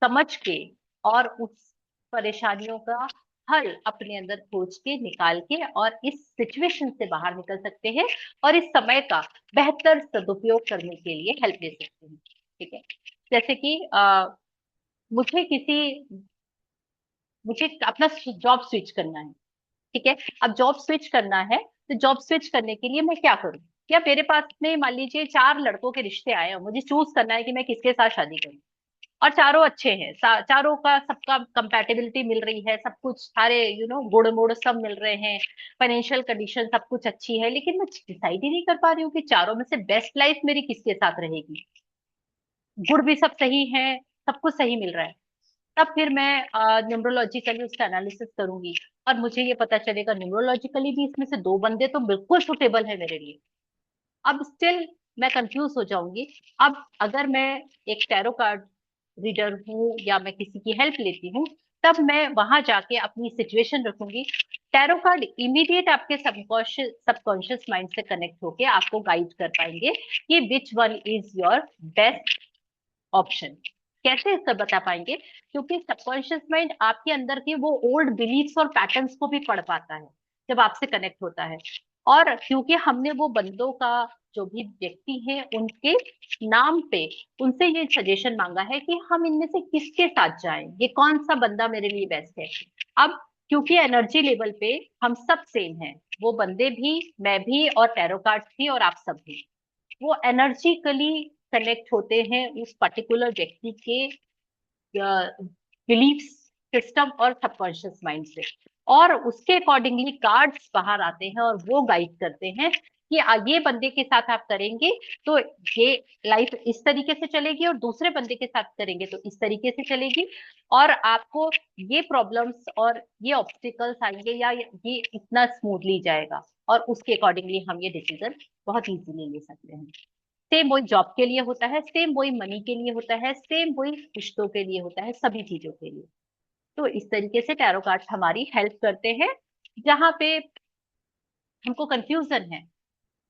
समझ के और उस परेशानियों का हल अपने अंदर खोज के निकाल के और इस सिचुएशन से बाहर निकल सकते हैं, और इस समय का बेहतर सदुपयोग करने के लिए हेल्प ले सकते हैं। ठीक है। जैसे कि मुझे किसी मुझे अपना जॉब स्विच करना है। ठीक है। अब जॉब स्विच करना है, तो जॉब स्विच करने के लिए मैं क्या करूं? या मेरे पास में मान लीजिए 4 लड़कों के रिश्ते आए हैं, मुझे चूज करना है कि मैं किसके साथ शादी करूं। और चारों अच्छे हैं, चारों का सबका कंपैटिबिलिटी मिल रही है, सब कुछ सारे गुण मुड़ सब मिल रहे हैं, फाइनेंशियल कंडीशन सब कुछ अच्छी है, लेकिन मैं डिसाइड ही नहीं कर पा रही हूँ कि चारों में से बेस्ट लाइफ मेरी किसके साथ रहेगी। गुण भी सब सही है, सब कुछ सही मिल रहा है। तब फिर मैं न्यूमरोलॉजिकली उसका एनालिसिस करूंगी, और मुझे ये पता चलेगा न्यूमरोलॉजिकली भी इसमें से 2 बंदे तो बिल्कुल सुटेबल है मेरे लिए। अब स्टिल मैं कंफ्यूज हो जाऊंगी। अब अगर मैं एक टैरो कार्ड रीडर हूँ या मैं किसी की हेल्प लेती हूँ, तब मैं वहां जाके अपनी सिचुएशन रखूंगी। टैरो कार्ड इमीडिएट आपके सबकॉन्शियस माइंड से कनेक्ट होके आपको गाइड कर पाएंगे कि which one is your best option. कैसे इसका बता पाएंगे? क्योंकि सबकॉन्शियस माइंड आपके अंदर के वो ओल्ड बिलीफ्स और पैटर्न्स को भी पढ़ पाता है जब आपसे कनेक्ट होता है। और क्योंकि हमने वो बंदों का, जो भी व्यक्ति हैं उनके नाम पे उनसे ये सजेशन मांगा है कि हम इनमें से किसके साथ जाएं, ये कौन सा बंदा मेरे लिए बेस्ट है। अब क्योंकि एनर्जी लेवल पे हम सब सेम हैं, वो बंदे भी, मैं भी, और टैरो कार्ड्स भी, और आप सब भी, वो एनर्जिकली कनेक्ट होते हैं उस पर्टिकुलर व्यक्ति के बिलीफ सिस्टम और सबकॉन्शियस माइंड से। और उसके अकॉर्डिंगली कार्ड्स बाहर आते हैं और वो गाइड करते हैं कि ये बंदे के साथ आप करेंगे तो ये लाइफ इस तरीके से चलेगी, और दूसरे बंदे के साथ करेंगे तो इस तरीके से चलेगी, और आपको ये प्रॉब्लम्स और ये ऑब्स्टिकल्स आएंगे, या ये इतना स्मूथली जाएगा। और उसके अकॉर्डिंगली हम ये डिसीजन बहुत इजीली ले सकते हैं। सेम वही जॉब के लिए होता है, सेम वही मनी के लिए होता है, सेम वही रिश्तों के लिए होता है, सभी चीजों के लिए। तो इस तरीके से टैरो कार्ड्स हमारी हेल्प करते हैं, जहां पे हमको कंफ्यूजन है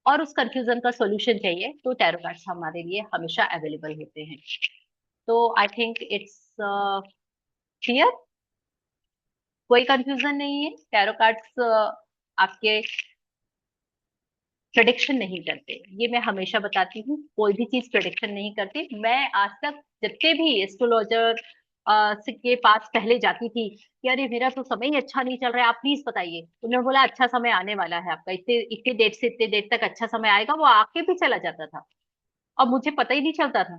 और उस कंफ्यूजन का सॉल्यूशन चाहिए, तो टैरो कार्ड्स हमारे लिए हमेशा अवेलेबल होते हैं। तो आई थिंक इट्स क्लियर, कोई कंफ्यूजन नहीं है। टैरो कार्ड्स आपके प्रेडिक्शन नहीं करते, ये मैं हमेशा बताती हूँ, कोई भी चीज प्रेडिक्शन नहीं करती। मैं आज तक जितने भी एस्ट्रोलॉजर के पास पहले जाती थी कि अरे मेरा तो समय ही अच्छा नहीं चल रहा है, आप प्लीज बताइए। उन्होंने बोला अच्छा समय आने वाला है आपका, इतने इतने डेट से इतने डेट तक अच्छा समय आएगा, वो आके भी चला जाता था और मुझे पता ही नहीं चलता था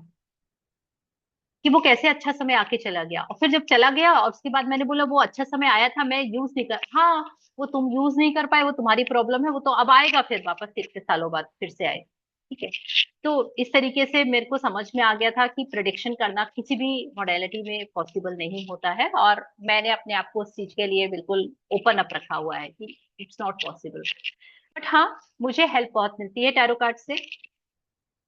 कि वो कैसे अच्छा समय आके चला गया। और फिर जब चला गया और उसके बाद मैंने बोला वो अच्छा समय आया था, मैं यूज नहीं कर, हाँ वो तुम यूज नहीं कर पाए वो तुम्हारी प्रॉब्लम है, वो तो अब आएगा फिर वापस कितने सालों बाद फिर से आए। ठीक है। तो इस तरीके से मेरे को समझ में आ गया था कि प्रिडिक्शन करना किसी भी मॉडलिटी में पॉसिबल नहीं होता है, और मैंने अपने आप को उस चीज के लिए बिल्कुल ओपन अप रखा हुआ है कि इट्स नॉट पॉसिबल। बट हाँ, मुझे हेल्प बहुत मिलती है टैरो कार्ड से।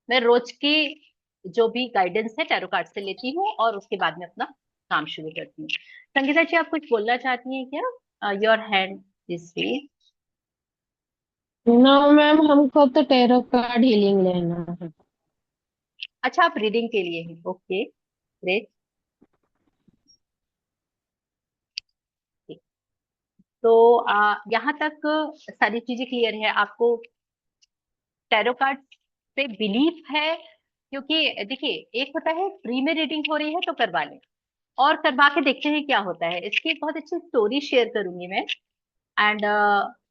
मैं रोज की जो भी गाइडेंस है टैरो कार्ड से लेती हूँ और उसके बाद में अपना काम शुरू करती हूँ। संगीता जी, आप कुछ बोलना चाहती हैं क्या? Your hand this way. ना मैम, हमको तो टैरो कार्ड हीलिंग लेना है। अच्छा, आप रीडिंग के लिए हैं, ओके ग्रेट। तो यहाँ तक सारी चीजें क्लियर है आपको? टैरो कार्ड पे बिलीफ है? क्योंकि देखिए, एक होता है फ्री में रीडिंग हो रही है तो करवा लें, और करवा के देखते हैं क्या होता है। इसकी एक बहुत अच्छी स्टोरी शेयर करूंगी मैं। एंड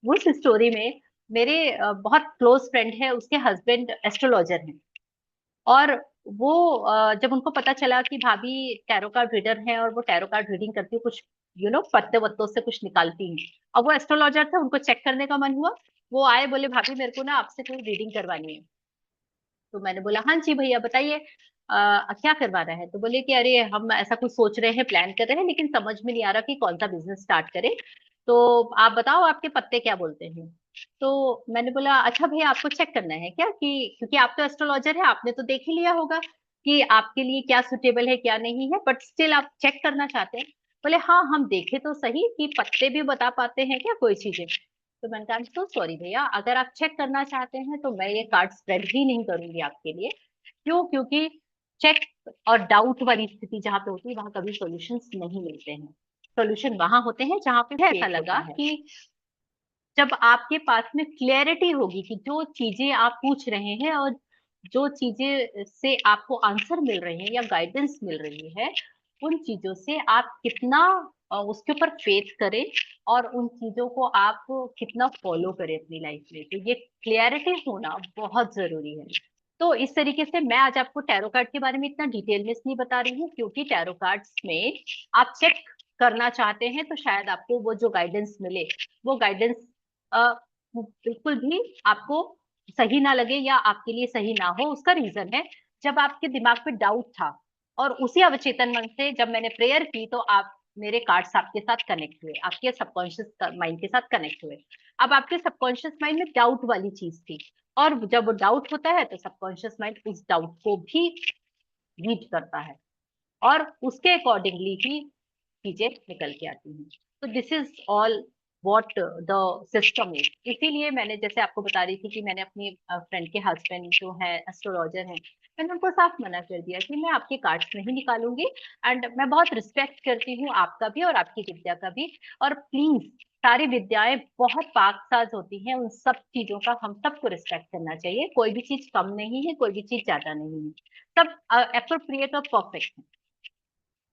उस स्टोरी में मेरे बहुत क्लोज फ्रेंड है, उसके हस्बैंड एस्ट्रोलॉजर हैं। और वो जब उनको पता चला कि भाभी टैरो कार्ड रीडर है और वो टैरो कार्ड रीडिंग करती है, कुछ पत्ते वत्तों से कुछ निकालती है, अब वो एस्ट्रोलॉजर थे, उनको चेक करने का मन हुआ। वो आए, बोले भाभी मेरे को ना आपसे कोई रीडिंग करवानी है। तो मैंने बोला हाँ जी भैया बताइए, क्या करवाना है। तो बोले कि अरे हम ऐसा कुछ सोच रहे हैं, प्लान कर रहे हैं, लेकिन समझ में नहीं आ रहा कि कौन सा बिजनेस स्टार्ट करें। तो आप बताओ आपके पत्ते क्या बोलते हैं। तो मैंने बोला अच्छा भैया, आपको चेक करना है क्या, कि क्योंकि आप तो एस्ट्रोलॉजर है, आपने तो देख ही लिया होगा कि आपके लिए क्या सुटेबल है क्या नहीं है, बट स्टिल आप चेक करना चाहते हैं। बोले हाँ, हम देखे तो सही कि पत्ते भी बता पाते हैं क्या कोई चीजें। तो मैंने कहा तो सॉरी भैया, अगर आप चेक करना चाहते हैं तो मैं ये कार्ड स्प्रेड ही नहीं करूंगी आपके लिए। क्यों? क्योंकि चेक और डाउट वाली स्थिति जहाँ पे होती है वहां कभी सॉल्यूशंस नहीं मिलते हैं। सॉल्यूशन वहां होते हैं जहाँ पे ऐसा लगा कि जब आपके पास में क्लैरिटी होगी कि जो चीजें आप पूछ रहे हैं और जो चीजें से आपको आंसर मिल रहे हैं या गाइडेंस मिल रही है, उन चीजों से आप कितना उसके ऊपर फेथ करें और उन चीजों को आप कितना फॉलो करें अपनी लाइफ में। तो ये क्लियरिटी होना बहुत जरूरी है। तो इस तरीके से मैं आज आपको टैरो कार्ड के बारे में इतना डिटेल में इसलिए बता रही हूँ क्योंकि टैरो कार्ड्स में आप चेक करना चाहते हैं तो शायद आपको वो जो गाइडेंस मिले, वो गाइडेंस बिल्कुल भी आपको सही ना लगे या आपके लिए सही ना हो। उसका रीजन है, जब आपके दिमाग पे डाउट था और उसी अवचेतन मन से जब मैंने प्रेयर की तो आप मेरे कार्ड्स आपके साथ कनेक्ट हुए, आपके सबकॉन्शियस माइंड के साथ कनेक्ट हुए। अब आपके सबकॉन्शियस माइंड में डाउट वाली चीज थी, और जब डाउट होता है तो सबकॉन्शियस माइंड उस डाउट को भी रीड करता है और उसके अकॉर्डिंगली ही चीजें निकल के आती हैं। तो this is all what the system is. इसीलिए मैंने जैसे आपको बता रही थी कि मैंने अपनी फ्रेंड के हस्बैंड जो है एस्ट्रोलॉजर हैं, मैंने उनको साफ मना कर दिया कि मैं आपके कार्ड्स नहीं निकालूंगी। एंड मैं बहुत रिस्पेक्ट करती हूँ आपका भी और आपकी विद्या का भी, और प्लीज सारी विद्याएं बहुत पाकसाज होती हैं, उन सब चीजों का हम सबको रिस्पेक्ट करना चाहिए। कोई भी चीज कम नहीं है, कोई भी चीज ज्यादा नहीं है, सब अप्रोप्रिएट और परफेक्ट है।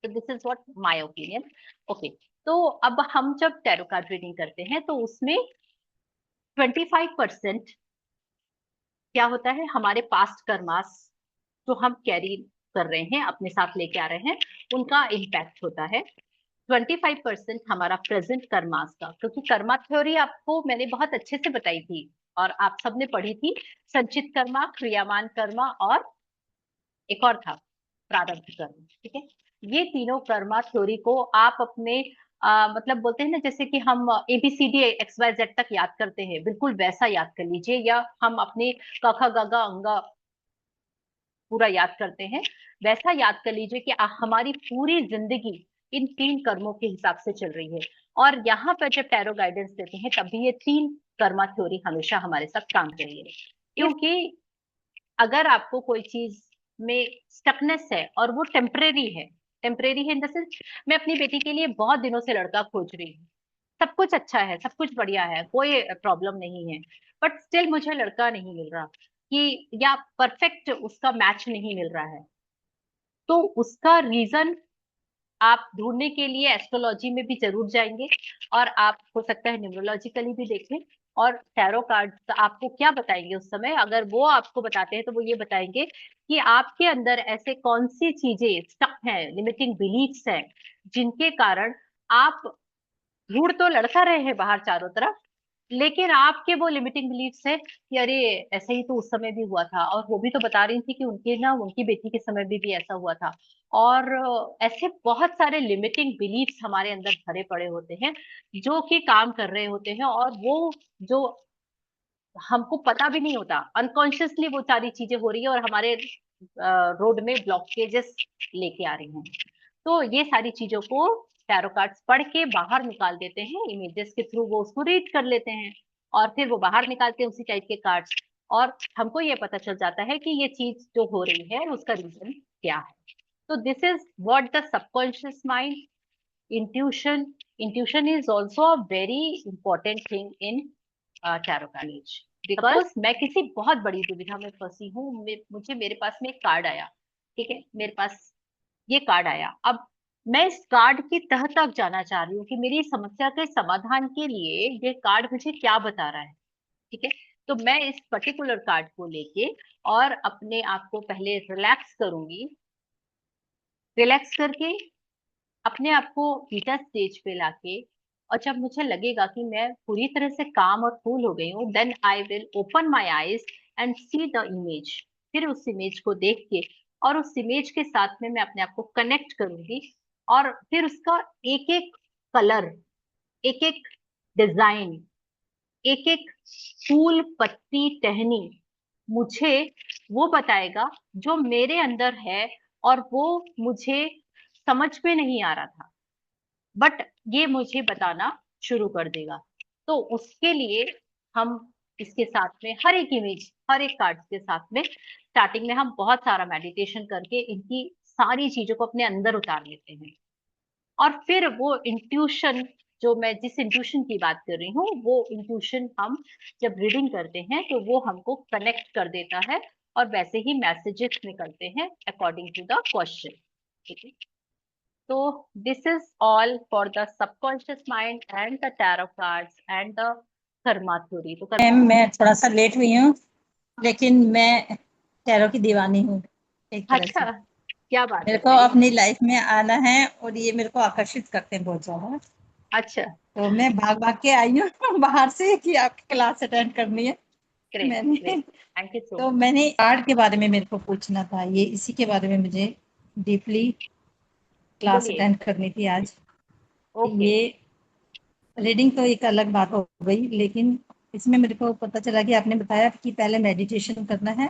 तो this is what my opinion. Okay. तो अब हम जब टैरो कार्ड रीडिंग करते हैं तो उसमें 25% क्या होता है, हमारे पास्ट कर्मास जो हम कैरी कर रहे हैं, अपने साथ लेके आ रहे हैं, उनका इम्पैक्ट होता है। 25% हमारा प्रेजेंट कर्मास का, क्योंकि कर्मा थ्योरी आपको मैंने बहुत अच्छे से बताई थी और आप सबने पढ़ी थी। संचित कर्मा, क्रियामान कर्मा और एक और था प्रारब्ध कर्म। ठीक है। ये तीनों कर्मा थ्योरी को आप अपने मतलब बोलते हैं ना, जैसे कि हम ABCD XYZ तक याद करते हैं, बिल्कुल वैसा याद कर लीजिए, या हम अपने क ख ग घ अंग पूरा याद करते हैं, वैसा याद कर लीजिए कि हमारी पूरी जिंदगी इन तीन कर्मों के हिसाब से चल रही है। और यहाँ पर जब टैरो गाइडेंस देते हैं तब भी ये तीन कर्मा थ्योरी हमेशा हमारे साथ काम कर रही है। क्योंकि अगर आपको कोई चीज में स्टकनेस है और वो टेम्परेरी है, टेम्परेरी है इन द सेंस, मैं अपनी बेटी के लिए बहुत दिनों से लड़का खोज रही हूँ, सब कुछ अच्छा है, सब कुछ बढ़िया है, कोई प्रॉब्लम नहीं है, बट स्टिल मुझे लड़का नहीं मिल रहा, कि या परफेक्ट उसका मैच नहीं मिल रहा है। तो उसका रीजन आप ढूंढने के लिए एस्ट्रोलॉजी में भी जरूर जाएंगे, और आप हो सकता है न्यूमरोलॉजिकली भी देखें। और टैरो कार्ड आपको क्या बताएंगे उस समय, अगर वो आपको बताते हैं तो वो ये बताएंगे कि आपके अंदर ऐसे कौन सी चीजें स्टक हैं, लिमिटिंग बिलीफ्स हैं, जिनके कारण आप ढूंढ तो लड़का रहे हैं बाहर चारों तरफ, लेकिन आपके वो लिमिटिंग बिलीफ्स है कि अरे ऐसे ही तो उस समय भी हुआ था। और वो भी तो बता रही थी कि उनके ना उनकी बेटी के समय भी ऐसा हुआ था। और ऐसे बहुत सारे लिमिटिंग बिलीफ्स हमारे अंदर भरे पड़े होते हैं, जो कि काम कर रहे होते हैं, और वो जो हमको पता भी नहीं होता, अनकॉन्शियसली वो सारी चीजें हो रही है और हमारे रोड में ब्लॉकेजेस लेके आ रही हैं। तो ये सारी चीजों को टैरो कार्ड्स पढ़ के बाहर निकाल देते हैं, इमेजेस के थ्रू वो उसको रीड कर लेते हैं, और फिर वो बाहर निकालते हैं उसी टाइप के कार्ड्स। और हमको ये पता चल जाता है कि ये चीज जो हो रही है उसका रीजन क्या है। तो this is what the subconscious mind, intuition intuition is also a very important thing in tarot cards। Because मैं किसी बहुत बड़ी दुविधा में फंसी हूँ, मुझे मेरे पास में एक कार्ड आया, ठीक है, मेरे पास ये कार्ड आया। अब मैं इस कार्ड की तह तक जाना चाह रही हूँ कि मेरी समस्या के समाधान के लिए ये कार्ड मुझे क्या बता रहा है, ठीक है। तो मैं इस पर्टिकुलर कार्ड को लेके और अपने आप को पहले रिलैक्स करूंगी, रिलैक्स करके अपने आप को बीटा स्टेज पे लाके, और जब मुझे लगेगा कि मैं पूरी तरह से काम और कूल हो गई हूँ, then I will open my eyes and see the image. फिर उस इमेज को देख के और उस इमेज के साथ में मैं अपने आप को कनेक्ट करूंगी, और फिर उसका एक एक कलर, एक एक डिजाइन, एक एक फूल पत्ती टहनी मुझे वो बताएगा जो मेरे अंदर है, और वो मुझे समझ में नहीं आ रहा था, बट ये मुझे बताना शुरू कर देगा। तो उसके लिए हम इसके साथ में हर एक इमेज, हर एक कार्ड के साथ में स्टार्टिंग में हम बहुत सारा मेडिटेशन करके इनकी सारी चीजों को अपने अंदर उतार लेते हैं। और फिर वो इंट्यूशन, जो मैं जिस इंट्यूशन की बात कर रही हूँ, वो इंट्यूशन हम जब रीडिंग करते हैं तो वो हमको कनेक्ट कर देता है, और वैसे ही मैसेजेस निकलते हैं अकॉर्डिंग टू द क्वेश्चन, ठीक है। So this is all for the subconscious mind and the tarot cards and the karma theory। तो मैम मैं थोड़ा सा लेट हुई हूँ, लेकिन मैं टैरो की दीवानी हूँ एक तरह से। अच्छा, क्या बात मेरे है, को वेरी अपनी लाइफ में आना है और ये मेरे को आकर्षित करते हैं बहुत ज्यादा। अच्छा, तो मैं भाग भाग के आई हूँ बाहर से कि आपकी क्लास अटेंड करनी है। ग्रेट मैंने ग्रेट, थैंक यू सो तो मच। मैंने आर्ट के बारे में मेरे को पूछना था, ये इसी के बारे में मुझे डीपली क्लास बोलिए। अटेंड करनी थी आज। ओके, ये रीडिंग तो एक अलग बात हो गई, लेकिन इसमें मेरे को पता चला कि आपने बताया कि पहले मेडिटेशन करना है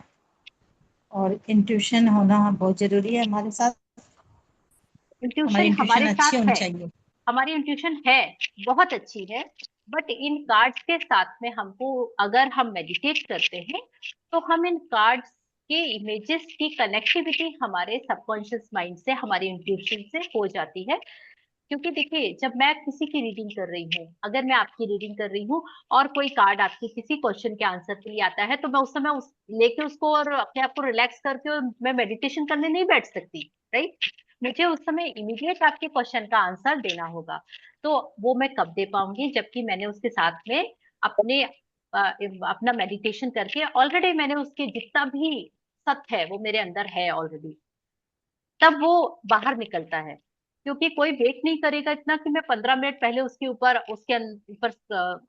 और इंट्यूशन होना बहुत जरूरी है हमारे साथ। हमारी इंट्यूशन इंट्यूशन हमारे अच्छी साथ होनी है, चाहिए। हमारी इंट्यूशन है, बहुत अच्छी है। बट इन कार्ड्स के साथ में हमको, अगर हम मेडिटेट करते हैं, तो हम इन कार्ड्स के इमेजेस की कनेक्टिविटी हमारे सबकॉन्शियस माइंड से, हमारी इंट्यूशन से हो जाती है। क्योंकि देखिए, जब मैं किसी की रीडिंग कर रही हूँ, अगर मैं आपकी रीडिंग कर रही हूँ और कोई कार्ड आपके किसी क्वेश्चन के आंसर के लिए आता है, तो मैं उस समय उस लेके उसको और अपने आप को रिलैक्स करके और मैं मेडिटेशन करने नहीं बैठ सकती, राइट। मुझे उस समय इमीडिएट आपके क्वेश्चन का आंसर देना होगा। तो वो मैं कब दे पाऊंगी, जबकि मैंने उसके साथ में अपने अपना मेडिटेशन करके ऑलरेडी मैंने उसके जितना भी सत्य है वो मेरे अंदर है ऑलरेडी, तब वो बाहर निकलता है। क्योंकि कोई वेट नहीं करेगा इतना कि मैं 15 मिनट पहले उसके ऊपर ऊपर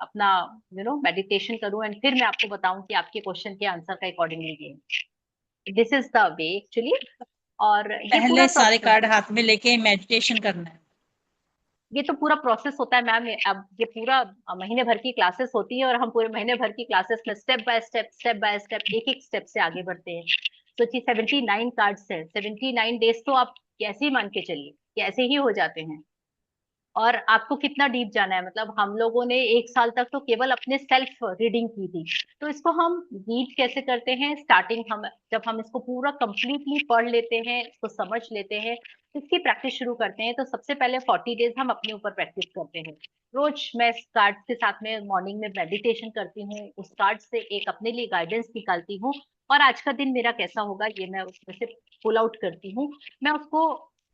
अपना मेडिटेशन करूं एंड फिर मैं आपको बताऊं कि आपके क्वेश्चन के आंसर का अकॉर्डिंगली दिए। This is the way actually. और ये पूरा पहले सारे प्रोसेस, कार्ड हाथ में लेके मेडिटेशन करना है। ये तो पूरा प्रोसेस होता है मैम। अब ये पूरा महीने भर की क्लासेस होती है, और हम पूरे महीने भर की क्लासेस में स्टेप बाय स्टेप एक एक स्टेप से आगे बढ़ते हैं। सोचिए 79 कार्ड्स है, 79 डेज तो आप कैसे ही मान के चलिए कि ऐसे ही हो जाते हैं। और आपको कितना डीप जाना है, मतलब हम लोगों ने 1 साल तक तो केवल अपने सेल्फ रीडिंग की थी। तो इसको हम रीड कैसे करते हैं, स्टार्टिंग हम जब हम इसको पूरा कंप्लीटली पढ़ लेते हैं, इसको समझ लेते हैं, इसकी प्रैक्टिस शुरू करते हैं। तो सबसे पहले 40 डेज हम अपने ऊपर प्रैक्टिस करते हैं। रोज मैं इस कार्ड के साथ में मॉर्निंग में मेडिटेशन करती हूँ, उस कार्ड से एक अपने लिए गाइडेंस निकालती हूँ, और आज का दिन मेरा कैसा होगा ये मैं उसमें से पुल आउट करती हूँ। मैं उसको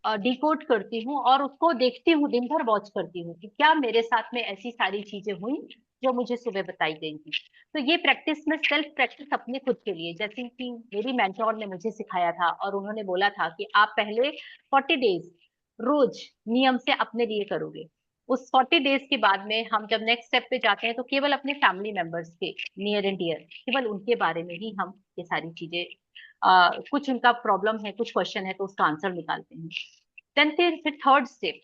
डिकोड करती हूँ और उसको देखती हूँ, दिन भर वॉच करती हूँ कि क्या मेरे साथ में ऐसी सारी चीजें हुई जो मुझे सुबह बताई गई थी। तो ये प्रैक्टिस में सेल्फ प्रैक्टिस अपने खुद के लिए, जैसे कि मेरी मेंटोर ने मुझे सिखाया था और उन्होंने बोला था कि आप पहले 40 डेज रोज नियम से अपने लिए करोगे। उस 40 डेज के बाद में हम जब नेक्स्ट स्टेप पे जाते हैं तो केवल अपने फैमिली मेंबर्स के नियर एंड डियर, केवल उनके बारे में ही हम ये सारी चीजें, कुछ उनका प्रॉब्लम है, कुछ क्वेश्चन है तो उसका आंसर निकालते हैं। देन फिर थर्ड स्टेप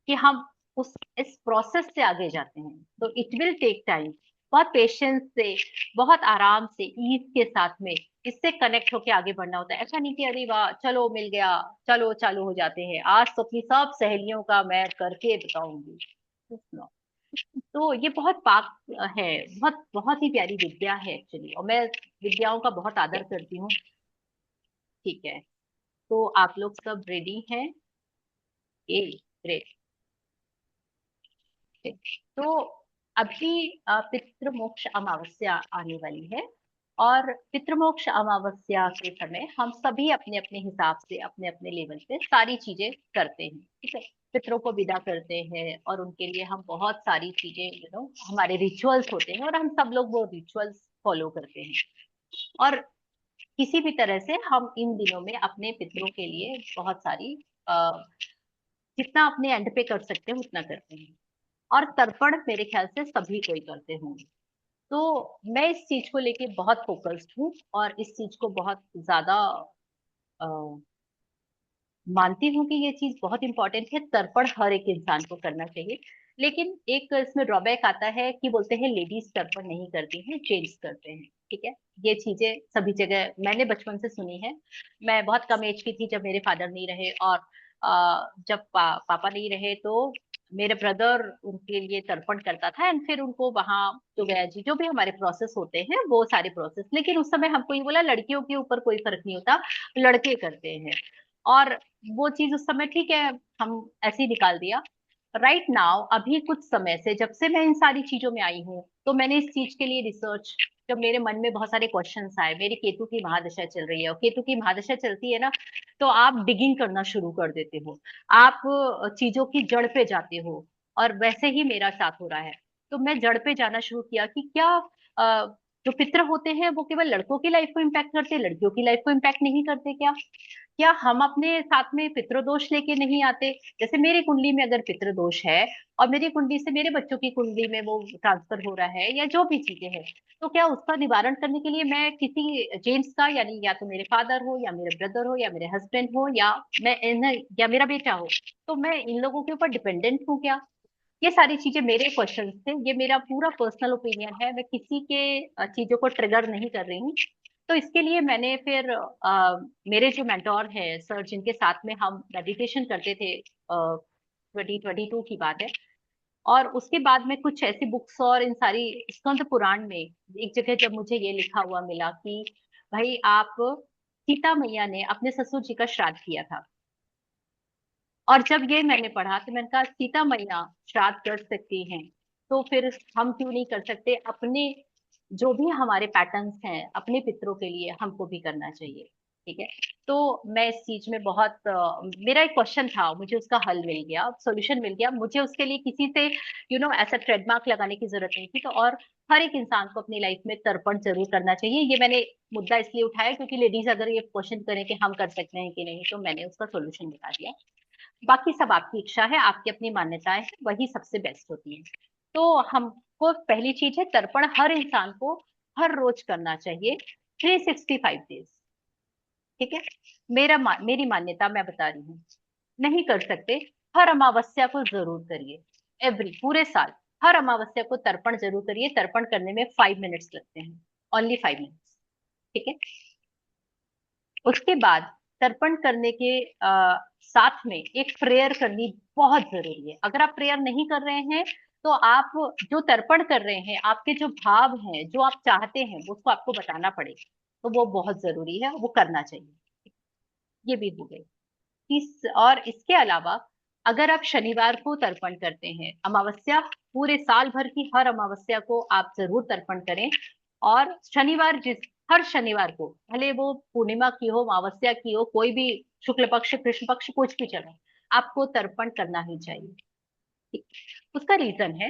कि हम उस इस प्रोसेस से आगे जाते हैं, तो इट विल टेक टाइम। बहुत पेशेंस से, बहुत आराम से, ईज के साथ में इससे कनेक्ट होके आगे बढ़ना होता है। ऐसा नहीं कि अरे वाह चलो मिल गया, चलो चालू हो जाते हैं, आज तो अपनी सब सहेलियों का मैं करके बताऊंगी। No. तो ये बहुत पाक है, बहुत बहुत ही प्यारी विद्या है एक्चुअली, और मैं विद्याओं का बहुत आदर करती हूँ। ठीक है, तो आप लोग सब रेडी हैं? A great. तो अभी पितृमोक्ष अमावस्या आने वाली है, और पितृमोक्ष अमावस्या के समय हम सभी अपने अपने हिसाब से, अपने अपने लेवल पे सारी चीजें करते हैं। ठीक है, पितरों को विदा करते हैं और उनके लिए हम बहुत सारी चीजें, हमारे रिचुअल्स होते हैं और हम सब लोग वो रिचुअल्स फॉलो करते हैं। और किसी भी तरह से हम इन दिनों में अपने पितरों के लिए बहुत सारी, जितना अपने एंड पे कर सकते हैं उतना करते हैं। और तर्पण मेरे ख्याल से सभी कोई करते होंगे। तो मैं इस चीज को लेके बहुत फोकस्ड हूँ और इस चीज को बहुत ज्यादा अ, मानती हूँ कि ये चीज बहुत इंपॉर्टेंट है। तर्पण हर एक इंसान को करना चाहिए, लेकिन एक इसमें ड्रॉबैक आता है कि बोलते हैं लेडीज तर्पण नहीं करती हैं, जेंट्स करते हैं। ठीक है, ये चीजें सभी जगह मैंने बचपन से सुनी है। मैं बहुत कम एज की थी जब मेरे फादर नहीं रहे, और जब पापा नहीं रहे तो मेरे ब्रदर उनके लिए तर्पण करता था, एंड फिर उनको वहां जो गया जी, जो भी हमारे प्रोसेस होते हैं वो सारे प्रोसेस, लेकिन उस समय हमको ये बोला लड़कियों के ऊपर कोई फर्क नहीं होता, लड़के करते हैं। और वो चीज उस समय ठीक है, हम ऐसे ही निकाल दिया। राइट नाउ अभी कुछ समय से, जब से मैं इन सारी चीजों में आई हूँ, तो मैंने इस चीज के लिए रिसर्च, जब मेरे मन में बहुत सारे क्वेश्चंस आए, मेरी केतु की महादशा चल रही है, और केतु की महादशा चलती है ना, तो आप डिगिंग करना शुरू कर देते हो, आप चीजों की जड़ पे जाते हो। और वैसे ही मेरा साथ हो रहा है। तो मैं जड़ पे जाना शुरू किया कि क्या जो पितृ होते हैं वो केवल लड़कों की लाइफ को इम्पैक्ट करते, लड़कियों की लाइफ को इम्पैक्ट नहीं करते क्या? क्या हम अपने साथ में पितृदोष लेके नहीं आते? जैसे मेरी कुंडली में अगर पितृदोष है, और मेरी कुंडली से मेरे बच्चों की कुंडली में वो ट्रांसफर हो रहा है, या जो भी चीजें हैं, तो क्या उसका निवारण करने के लिए मैं किसी जेंट्स का, यानी या तो मेरे फादर हो, या मेरे ब्रदर हो, या मेरे हस्बैंड हो, या मैं या मेरा बेटा हो, तो मैं इन लोगों के ऊपर डिपेंडेंट हूँ क्या? ये सारी चीजें मेरे क्वेश्चन थे, ये मेरा पूरा पर्सनल ओपिनियन है, मैं किसी के चीजों को ट्रिगर नहीं कर रही हूँ। तो इसके लिए मैंने फिर मेरे जो मेंटोर है सर, जिनके साथ में हम मेडिटेशन करते थे, 2022 की बात है, और उसके बाद में कुछ ऐसी बुक्स और इन सारी स्कंद पुराण में एक जगह जब मुझे ये लिखा हुआ मिला कि भाई आप, सीता मैया ने अपने ससुर जी का श्राद्ध किया था, और जब ये मैंने पढ़ा तो मैंने कहा सीता मैया श्राद्ध कर सकती हैं, तो फिर हम क्यों नहीं कर सकते? अपने जो भी हमारे पैटर्न्स हैं अपने पितरों के लिए हमको भी करना चाहिए। ठीक है, तो मैं इस चीज में बहुत मेरा एक क्वेश्चन था, मुझे उसका हल मिल गया, सॉल्यूशन मिल गया, मुझे उसके लिए किसी से ऐसा ट्रेडमार्क लगाने की जरूरत नहीं थी। तो और हर एक इंसान को अपनी लाइफ में तर्पण जरूर करना चाहिए। ये मैंने मुद्दा इसलिए उठाया क्योंकि लेडीज अगर ये क्वेश्चन करें कि हम कर सकते हैं कि नहीं, तो मैंने उसका सोल्यूशन बता दिया। बाकी सब आपकी इच्छा है, आपकी अपनी मान्यताएं हैं, वही सबसे बेस्ट होती है। तो हमको पहली चीज है, तर्पण हर इंसान को हर रोज करना चाहिए, 365 डेज। ठीक है, मेरी मान्यता मैं बता रही हूँ। नहीं कर सकते, हर अमावस्या को जरूर करिए, पूरे साल हर अमावस्या को तर्पण जरूर करिए। तर्पण करने में 5 मिनट्स लगते हैं, ओनली 5 मिनट्स। ठीक है, उसके बाद तर्पण करने के साथ में एक प्रेयर करनी बहुत जरूरी है। अगर आप प्रेयर नहीं कर रहे हैं, तो आप जो तर्पण कर रहे हैं, आपके जो भाव हैं, जो आप चाहते हैं, उसको आपको बताना पड़ेगा। तो वो बहुत जरूरी है, वो करना चाहिए। ये भी हो गई। और इसके अलावा अगर आप शनिवार को तर्पण करते हैं, अमावस्या, पूरे साल भर की हर अमावस्या को आप जरूर तर्पण करें। और शनिवार हर शनिवार को, भले वो पूर्णिमा की हो, अमावस्या की हो, कोई भी, शुक्ल पक्ष कृष्ण पक्ष कुछ भी चले, आपको तर्पण करना ही चाहिए। ठीक। उसका रीजन है,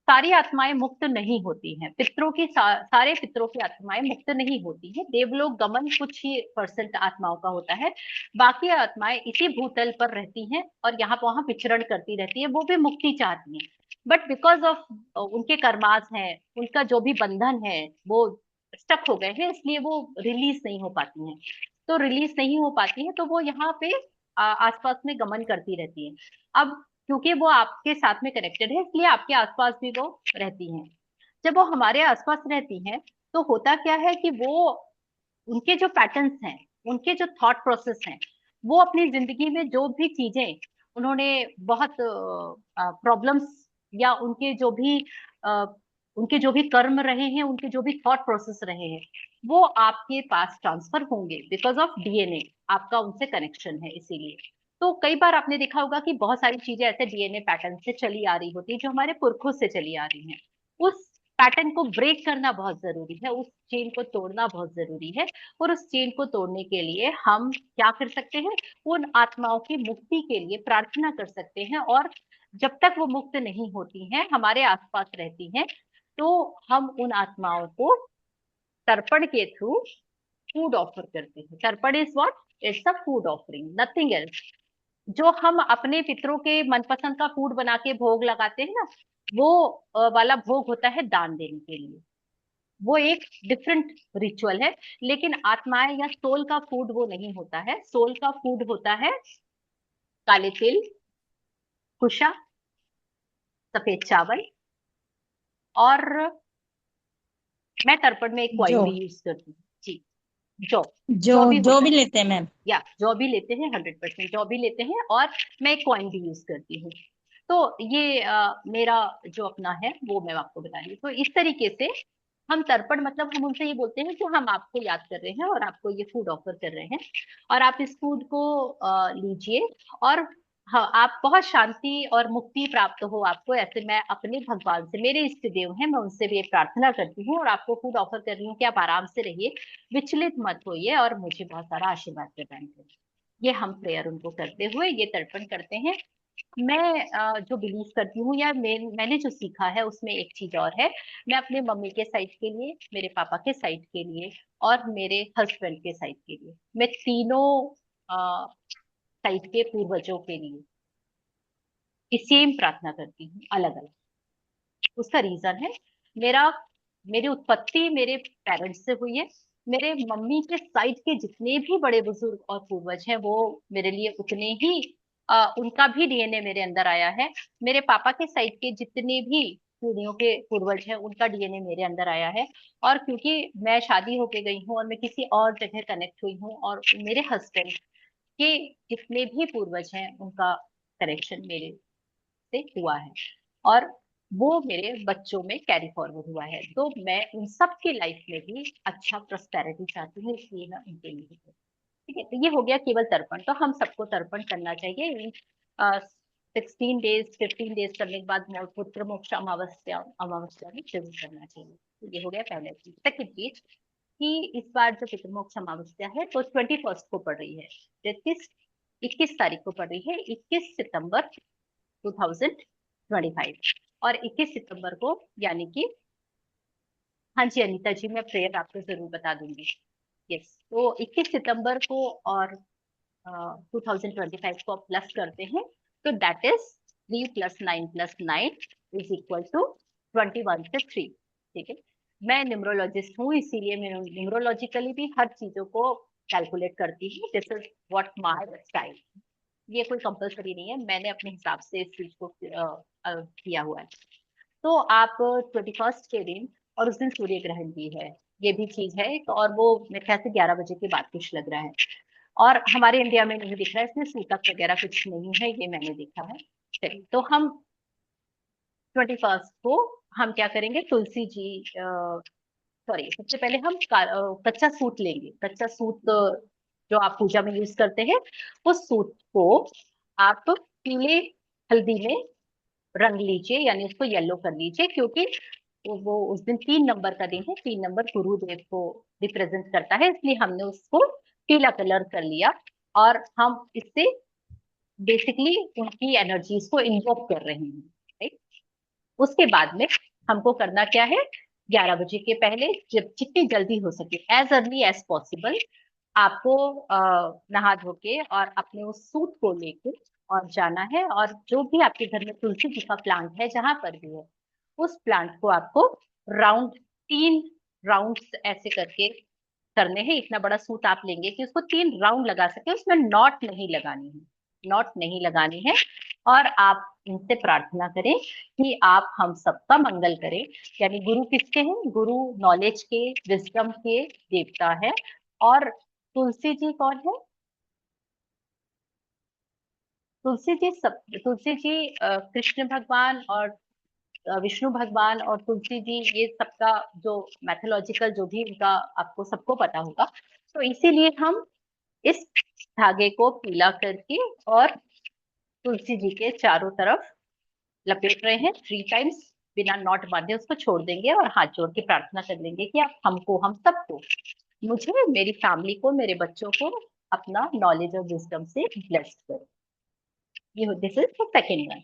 सारी आत्माएं मुक्त नहीं होती हैं, पितरों की सारे पितरों की आत्माएं मुक्त नहीं होती हैं, देवलोक गमन कुछ ही परसेंट आत्माओं का होता है, बाकी आत्माएं इसी भूतल पर रहती हैं और यहाँ वहां विचरण करती रहती है, वो भी मुक्ति चाहती हैं, बट बिकॉज ऑफ उनके कर्मास हैं, उनका जो भी बंधन है वो स्टक हो गए हैं, इसलिए वो रिलीज नहीं हो पाती हैं। तो रिलीज नहीं हो पाती है तो वो यहाँ पे आसपास में गमन करती रहती है। अब क्योंकि वो आपके साथ में कनेक्टेड है, इसलिए आपके आसपास भी वो रहती हैं। जब वो हमारे आसपास रहती हैं तो होता क्या है कि वो, उनके जो पैटर्न्स हैं, उनके जो थॉट प्रोसेस हैं, वो अपनी जिंदगी में जो भी चीजें उन्होंने बहुत प्रॉब्लम्स, या अ, उनके जो भी कर्म रहे हैं, उनके जो भी थॉट प्रोसेस रहे हैं, वो आपके पास ट्रांसफर होंगे बिकॉज ऑफ डीएनए, आपका उनसे कनेक्शन है इसीलिए। तो कई बार आपने देखा होगा कि बहुत सारी चीजें ऐसे डीएनए पैटर्न से चली आ रही होती है, जो हमारे पुरखों से चली आ रही हैं। उस पैटर्न को ब्रेक करना बहुत जरूरी है, उस चेन को तोड़ना बहुत जरूरी है। और उस चेन को तोड़ने के लिए हम क्या कर सकते हैं, उन आत्माओं की मुक्ति के लिए प्रार्थना कर सकते हैं, और जब तक वो मुक्त नहीं होती हैं, हमारे आसपास रहती हैं, तो हम उन आत्माओं को तर्पण के थ्रू फूड ऑफर करते हैं। तर्पण is what? It's a food offering, nothing else. जो हम अपने पितरों के मनपसंद का फूड बना के भोग लगाते हैं ना, वो वाला भोग होता है दान देने के लिए, वो एक डिफरेंट रिचुअल है। लेकिन आत्माएं या सोल का फूड वो नहीं होता है, सोल का फूड होता है काले तिल, कुशा, सफेद चावल, और मैं तर्पण में एक जो कॉइन भी यूज करती हूँ जी, जौ। जो जौ भी जो होता भी है, लेते हैं मैम। या जौ भी लेते हैं, 100% जौ भी लेते हैं, और मैं एक कॉइन भी यूज करती हूँ। तो ये मेरा जो अपना है वो मैं आपको बता रही हूँ। तो इस तरीके से हम तर्पण, मतलब हम उनसे ये बोलते हैं कि हम आपको याद कर रहे हैं और आपको ये फूड ऑफर कर रहे हैं, और आप इस फूड को लीजिए, और हाँ, आप बहुत शांति और मुक्ति प्राप्त हो आपको, ऐसे मैं अपने भगवान से, मेरे इष्ट देव हैं, मैं उनसे भी ये प्रार्थना करती हूँ, और आपको फूड ऑफर कर रही हूँ कि आप आराम से रहिए, विचलित मत होइए, और मुझे बहुत सारा आशीर्वाद प्रदान करिए। ये हम प्रेयर उनको करते हुए ये तर्पण करते हैं। मैं जो बिलीव करती हूँ, या मैंने जो सीखा है, उसमें एक चीज और है। मैं अपने मम्मी के साइड के लिए, मेरे पापा के साइड के लिए, और मेरे हस्बैंड के साइड के लिए, मैं तीनों साइड के पूर्वजों के लिए सेम प्रार्थना करती हूँ, अलग अलग। उसका रीजन है, मेरा मेरी उत्पत्ति मेरे पेरेंट्स से हुई है। मेरे मम्मी के साइड के जितने भी बड़े बुजुर्ग और पूर्वज हैं, वो मेरे लिए उतने ही उनका भी डीएनए मेरे अंदर आया है। मेरे पापा के साइड के जितने भी पीढ़ियों के पूर्वज हैं, उनका डीएनए मेरे अंदर आया है। और क्योंकि मैं शादी होके गई हूँ और मैं किसी और जगह कनेक्ट हुई हूँ, और मेरे हस्बैंड के जितने भी पूर्वज हैं, उनका कनेक्शन मेरे से हुआ है, और वो मेरे बच्चों में कैरी फॉरवर्ड हुआ है। तो मैं उन सब की लाइफ में भी अच्छा प्रोस्पेरिटी चाहती हूँ, इसलिए मैं उनके लिए भी करती हूँ। ठीक है, तो ये हो गया केवल तर्पण। तो हम सबको तर्पण करना चाहिए। 16 डेज 15 डेज करने के बाद पुत्र मोक्ष अमावस्या अमावस्या में जरूर करना चाहिए। तो ये हो गया पहला चीज। सेकंड चीज कि इस बार जो पितृमोक्ष अमावस्या है तो 21 को पड़ रही है, 21 तारीख को पड़ रही है, 21 सितंबर 2025। और 21 सितंबर को, यानी कि, हाँ जी अनीता जी, मैं प्रेयर आपको जरूर बता दूंगी। यस, तो 21 सितंबर को और 2025 को आप प्लस करते हैं, तो दैट इज 3 + 9 + 9 = 21 से 3। ठीक है, मैं न्यूमरोलॉजिस्ट हूँ, इसीलिए मैं न्यूमरोलॉजिकली भी हर चीजों को कैलकुलेट करती हूँ। This is what my style. ये कोई कंपलसरी नहीं है, मैंने अपने हिसाब से इस चीज को किया हुआ है। तो आप 21 के दिन, और उस दिन सूर्य ग्रहण भी है, ये भी चीज है। तो और वो मेरे ख्याल से 11 बजे के बाद कुछ लग रहा है, और हमारे इंडिया में नहीं दिख रहा है, इसमें सूतक वगैरह कुछ नहीं है, ये मैंने देखा है। चलिए, तो हम 21 को हम क्या करेंगे, तुलसी जी, सॉरी, सबसे पहले हम कच्चा सूत लेंगे। कच्चा सूत जो आप पूजा में यूज करते हैं, उस सूत को आप पीले हल्दी में रंग लीजिए, यानी उसको येलो कर लीजिए, क्योंकि वो उस दिन 3 नंबर का दिन है। 3 नंबर गुरुदेव को रिप्रेजेंट करता है, इसलिए हमने उसको पीला कलर कर लिया और हम इससे बेसिकली उनकी एनर्जीज को इन्वोक कर रहे हैं, राइट। उसके बाद में हमको करना क्या है, 11 बजे के पहले जब जितनी जल्दी हो सके, एज अर्ली एज पॉसिबल, आपको नहा धो के और अपने उस सूट को लेके और जाना है, और जो भी आपके घर में तुलसी जी का प्लांट है जहां पर भी है, उस प्लांट को आपको राउंड 3 राउंड्स ऐसे करके करने हैं। इतना बड़ा सूट आप लेंगे कि उसको 3 राउंड लगा सके, उसमें नॉट नहीं लगानी है, नॉट नहीं लगानी है। और आप इनसे प्रार्थना करें कि आप हम सबका मंगल करें। यानी गुरु किसके हैं, गुरु नॉलेज के, विजडम के देवता है। और तुलसी जी कौन है, तुलसी जी कृष्ण भगवान और विष्णु भगवान और तुलसी जी, ये सबका जो मैथोलॉजिकल जो भी उनका आपको सबको पता होगा। तो इसीलिए हम इस धागे को पीला करके और तुलसी जी के चारों तरफ लपेट रहे हैं 3 टाइम्स, बिना नॉट बांधे उसको छोड़ देंगे और हाथ जोड़ के प्रार्थना कर लेंगे कि आप हमको, हम सबको, मुझे, मेरी फैमिली को, मेरे बच्चों को अपना नॉलेज और विजडम से ब्लेस्ड करो। ये this is the second one.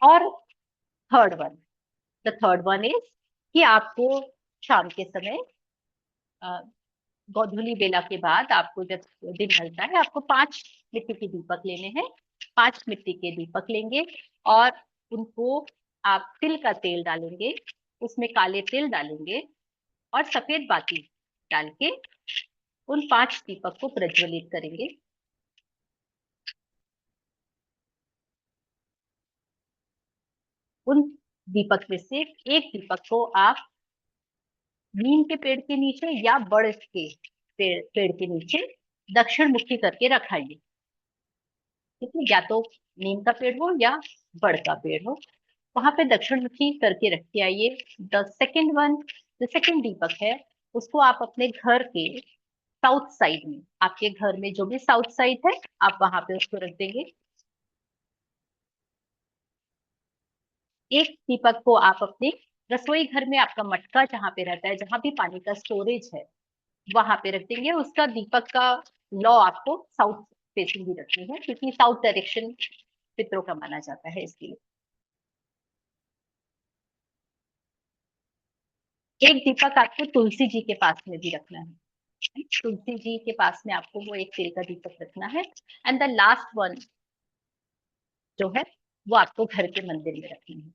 और द थर्ड वन इज कि आपको शाम के समय, गोधूली बेला के बाद, आपको जब दिन ढलता है, आपको 5 मिट्टी के दीपक लेने हैं। 5 मिट्टी के दीपक लेंगे और उनको आप तिल का तेल डालेंगे, उसमें काले तिल डालेंगे और सफेद बाती डाल के उन 5 दीपक को प्रज्वलित करेंगे। उन दीपक में से एक दीपक को आप नीम के पेड़ के नीचे या बड़ के पेड़ के नीचे दक्षिण मुखी करके रखाइए। ठीक है, या तो नीम का पेड़ हो या बड़ का पेड़ हो, वहां पे दक्षिण मुखी करके रख के आइए। द सेकेंड दीपक है, उसको आप अपने घर के साउथ साइड में, आपके घर में जो भी साउथ साइड है, आप वहां पे उसको रख देंगे। एक दीपक को आप अपने रसोई घर में, आपका मटका जहाँ पे रहता है, जहां भी पानी का स्टोरेज है, वहां पे रख देंगे। उसका दीपक का लॉ आपको साउथ फेसिंग भी रखनी है, क्योंकि साउथ डायरेक्शन पितरों का माना जाता है, इसलिए। एक दीपक आपको तुलसी जी के पास में भी रखना है, तुलसी जी के पास में आपको वो एक तेल का दीपक रखना है। एंड द लास्ट वन जो है, वो आपको घर के मंदिर में रखनी है।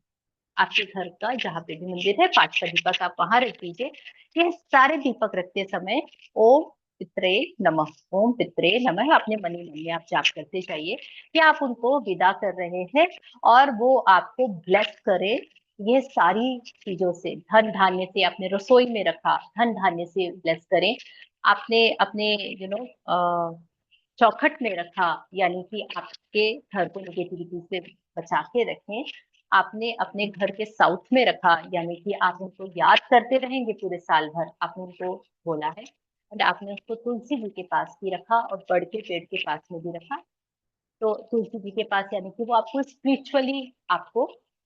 आपके घर का जहाँ पे भी मंदिर है, 5 का दीपक आप वहां रख दीजिए। ये सारे दीपक रखते समय ओम पित्रे नमः, ओम पित्रे नमः अपने मन ही मन में आप जाप करते जाइए कि आप उनको विदा कर रहे हैं और वो आपको ब्लेस करे। ये सारी चीजों से, धन धान्य से, आपने रसोई में रखा धन धान्य से ब्लेस करें। आपने अपने चौखट में रखा, यानी कि आपके घर को निगेटिविटी से बचा के रखें। आपने अपने घर के साउथ में रखा, यानी कि आप उनको याद करते रहेंगे पूरे साल भर, आपने उनको बोला है। और आपने उसको तुलसी जी के पास भी रखा और बड़ के पेड़ के पास में भी रखा। तो तुलसी जी के पास, यानी कि वो आपको स्पिरिचुअली आपको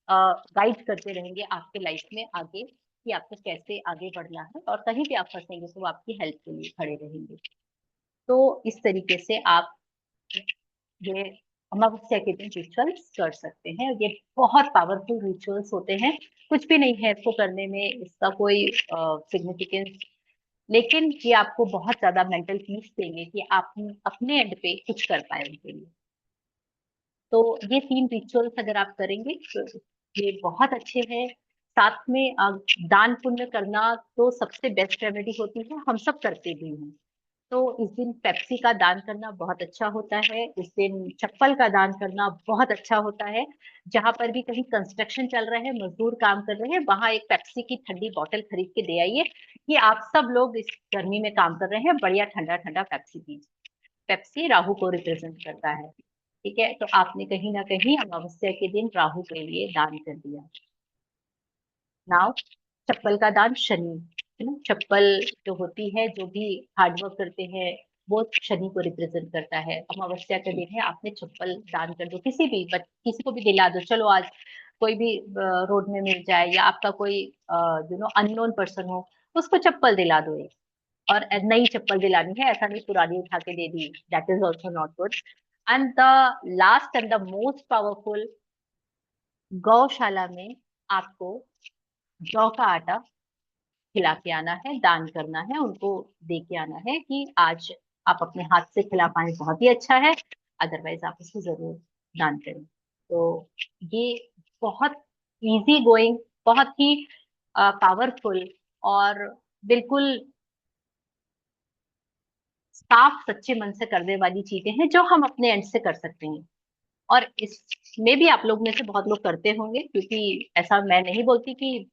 गाइड करते रहेंगे आपके लाइफ में आगे, कि आपको कैसे आगे बढ़ना है, और कहीं भी आप फंसेंगे तो वो आपकी हेल्प के लिए खड़े रहेंगे। तो इस तरीके से आप ये अमावस्या के दिन रिचुअल्स कर सकते हैं। ये बहुत पावरफुल रिचुअल्स होते हैं, कुछ भी नहीं है इसको करने में, इसका कोई सिग्निफिकेंस, लेकिन ये आपको बहुत ज्यादा मेंटल पीस देंगे कि आप अपने एंड पे कुछ कर पाए उनके लिए। तो ये 3 रिचुअल्स अगर आप करेंगे तो ये बहुत अच्छे हैं। साथ में दान पुण्य करना तो सबसे बेस्ट रेमेडी होती है, हम सब करते भी हैं। तो इस दिन पेप्सी का दान करना बहुत अच्छा होता है, इस दिन चप्पल का दान करना बहुत अच्छा होता है। जहां पर भी कहीं कंस्ट्रक्शन चल रहा है, मजदूर काम कर रहे हैं, वहां एक पेप्सी की ठंडी बोतल खरीद के दे आइए कि आप सब लोग इस गर्मी में काम कर रहे हैं, बढ़िया ठंडा ठंडा पेप्सी पीजिए। पेप्सी राहु को रिप्रेजेंट करता है, ठीक है। तो आपने कहीं ना कहीं अमावस्या के दिन राहु के लिए दान कर दिया। नाउ चप्पल का दान शनि, है ना, चप्पल जो होती है, जो भी हार्डवर्क करते हैं, वो शनि को रिप्रेजेंट करता है। अमावस्या का दिन है, आपने चप्पल दान कर दो, किसी को भी दिला दो, चलो आज कोई भी रोड में मिल जाए या आपका कोई अननोन पर्सन हो, उसको चप्पल दिला दो एक। और नई चप्पल दिलानी है, ऐसा नहीं पुरानी उठा के दे दी, that is also not good. And the last and the most powerful, गौशाला में आपको जौ का आटा खिला के आना है, दान करना है, उनको दे के आना है कि आज आप अपने हाथ से खिला पाए बहुत ही अच्छा है, अदरवाइज आप उसको जरूर दान करें। तो ये बहुत इजी गोइंग, बहुत ही पावरफुल और बिल्कुल साफ सच्चे मन से करने वाली चीजें हैं जो हम अपने एंड से कर सकते हैं। और इसमें भी आप लोग में से बहुत लोग करते होंगे, क्योंकि ऐसा मैं नहीं बोलती कि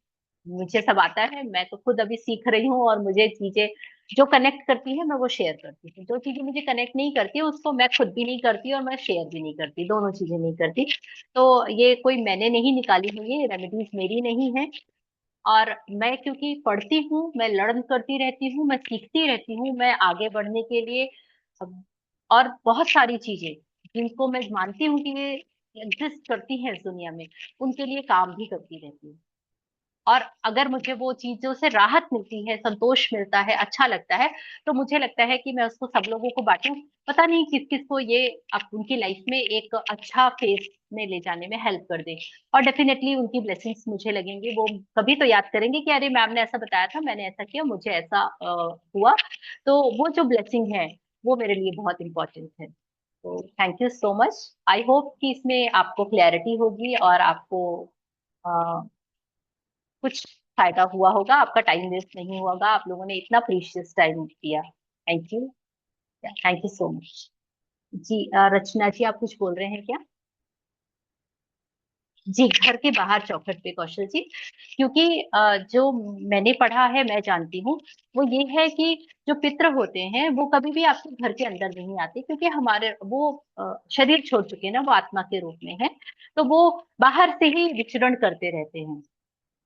मुझे सब आता है, मैं तो खुद अभी सीख रही हूँ और मुझे चीजें जो कनेक्ट करती है मैं वो शेयर करती हूँ, जो चीजें मुझे कनेक्ट नहीं करती उसको मैं खुद भी नहीं करती और मैं शेयर भी नहीं करती, दोनों चीजें नहीं करती। तो ये कोई मैंने नहीं निकाली हुई है, रेमेडीज मेरी नहीं है। और मैं क्योंकि पढ़ती हूँ, मैं लर्न करती रहती हूँ, मैं सीखती रहती हूँ, मैं आगे बढ़ने के लिए और बहुत सारी चीजें जिनको मैं मानती हूँ कि ये एग्जिस्ट करती हैं इस दुनिया में, उनके लिए काम भी करती रहती हूँ। और अगर मुझे वो चीजों से राहत मिलती है, संतोष मिलता है, अच्छा लगता है, तो मुझे लगता है कि मैं उसको सब लोगों को बांटूं। पता नहीं किस किस को ये अब उनकी लाइफ में एक अच्छा फेस में ले जाने में हेल्प कर दे। और डेफिनेटली उनकी ब्लेसिंग्स मुझे लगेंगे, वो कभी तो याद करेंगे कि अरे मैम ने ऐसा बताया था, मैंने ऐसा किया, मुझे ऐसा हुआ। तो वो जो ब्लेसिंग है वो मेरे लिए बहुत इंपॉर्टेंट है। तो thank you so much. I hope कि इसमें आपको क्लैरिटी होगी और आपको कुछ फायदा हुआ होगा, आपका टाइम वेस्ट नहीं होगा, आप लोगों ने इतना प्रीशियस टाइम दिया। Thank you, thank you so much. जी रचना जी, आप कुछ बोल रहे हैं क्या? जी, घर के बाहर चौखट पे कौशल जी, क्योंकि जो मैंने पढ़ा है, मैं जानती हूँ, वो ये है कि जो पितृ होते हैं वो कभी भी आपके घर के अंदर नहीं आते, क्योंकि हमारे वो शरीर छोड़ चुके हैं ना, वो आत्मा के रूप में है, तो वो बाहर से ही विचरण करते रहते हैं।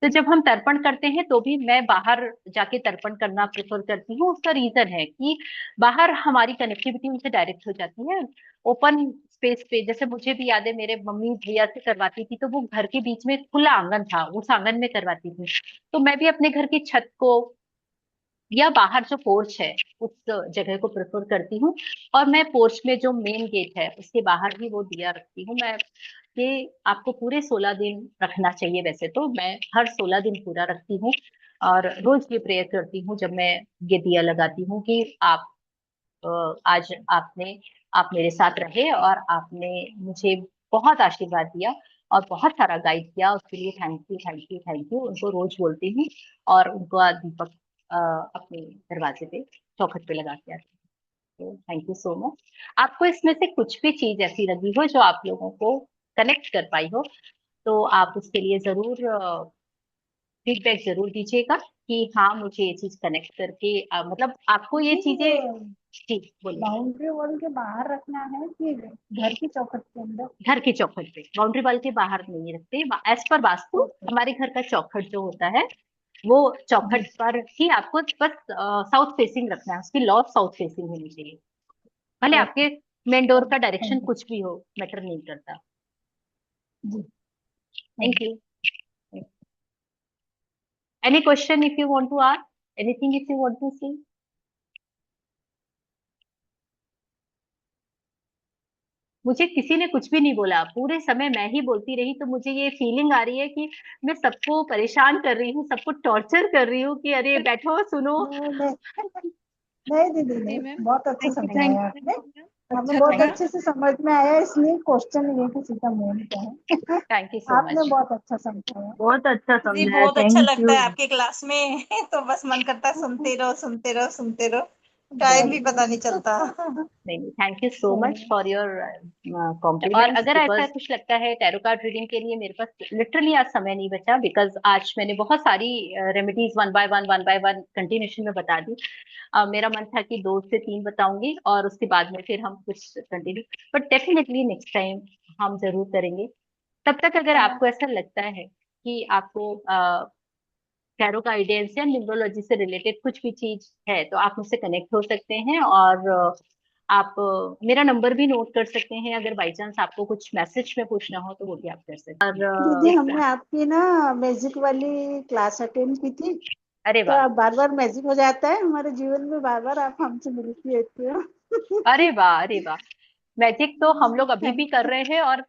तो जब हम तर्पण करते हैं तो भी मैं बाहर जाके तर्पण करना प्रेफर करती हूँ। उसका रीजन है कि बाहर हमारी कनेक्टिविटी उनसे डायरेक्ट हो जाती है, ओपन स्पेस पे। जैसे मुझे भी याद है, मेरे मम्मी भैया से करवाती थी तो वो घर के बीच में खुला आंगन था, उस आंगन में करवाती थी। तो मैं भी अपने घर की छत को या बाहर जो पोर्च है उस जगह को प्रेफर करती हूँ। और मैं पोर्च में जो मेन गेट है उसके बाहर भी वो दिया रखती हूँ मैं। ये आपको पूरे 16 दिन रखना चाहिए, वैसे तो मैं हर 16 दिन पूरा रखती हूँ। और रोज ये प्रेयर करती हूँ जब मैं ये दिया लगाती हूँ कि आप आज आप मेरे साथ रहे और आपने मुझे बहुत आशीर्वाद दिया और बहुत सारा गाइड किया, उसके लिए thank you, thank you, thank you. उनको रोज बोलती हूँ और उनको दीपक अपने दरवाजे पे, चौखट पे लगा के आती हूँ। तो थैंक यू सो मच। आपको इसमें से कुछ भी चीज ऐसी लगी हो जो आप लोगों को कनेक्ट कर पाई हो, तो आप उसके लिए जरूर फीडबैक जरूर दीजिएगा कि हाँ मुझे ये चीज कनेक्ट करके मतलब आपको ये चीजें। जी बोलिए। बाउंड्री वॉल के बाहर रखना है कि घर की चौखट के अंदर? घर के चौखट पे, बाउंड्री वॉल के बाहर नहीं रखते। As per vastu okay. हमारे घर का चौखट जो होता है वो जी। चौखट पर ही आपको बस साउथ फेसिंग रखना है, उसकी लॉ साउथ फेसिंग होनी चाहिए। भले ओके। आपके मेन डोर का डायरेक्शन थैंक यू। कुछ भी हो, मैटर नहीं करता। जी। Thank thank you. Any question if you want to ask, anything if you want to see? मुझे किसी ने कुछ भी नहीं बोला, पूरे समय मैं ही बोलती रही, तो मुझे ये फीलिंग आ रही है कि मैं सबको परेशान कर रही हूँ, सबको टॉर्चर कर रही हूँ कि अरे बैठो सुनो। यू। नहीं नहीं दीदी, जी नहीं, मैम, बहुत अच्छा थैंक यू, थैंक समझाया आपने। यू। हमें अच्छा बहुत लगा। अच्छे से समझ में आया, इसलिए क्वेश्चन ये किसी का मेन क्या है। थैंक यू सो आपने मच। बहुत अच्छा समझाया। बहुत अच्छा जी समझाया, बहुत अच्छा थैंक लगता यू। है आपके क्लास में। तो बस मन करता है सुनते रहो, सुनते रहो, सुनते रहो, टाइम भी एग्जैक्टली। पता नहीं चलता। नहीं नहीं, थैंक यू सो मच सही। फॉर योर और कॉम्प्लीमेंट्स। अगर ऐसा कुछ लगता है टैरो कार्ड रीडिंग के लिए, मेरे पास लिटरली आज समय नहीं बचा, बिकॉज आज मैंने बहुत सारी remedies one by one continuation में बता दी। मेरा मन था कि 2 से 3 बताऊंगी और उसके बाद में फिर हम कुछ continue, but definitely next time हम जरूर करेंगे। तब तक अगर आपको ऐसा लगता है कि आपको टैरो गाइडेंस या न्यूमरोलॉजी से रिलेटेड कुछ भी चीज है, तो आप मुझसे कनेक्ट हो सकते हैं और आप मेरा नंबर भी नोट कर सकते हैं, अगर बाई चांस आपको कुछ मैसेज में पूछना हो तो वो भी आप कर सकते हैं। और दीदी हमने आपकी ना मैजिक वाली क्लास अटेंड की थी, अरे तो वाह, अब बार बार मैजिक हो जाता है हमारे जीवन में, बार बार आप हमसे मिलती रहती हो। अरे वाह, अरे वाह। मैजिक तो हम लोग अभी भी थैंक कर यू। रहे हैं, और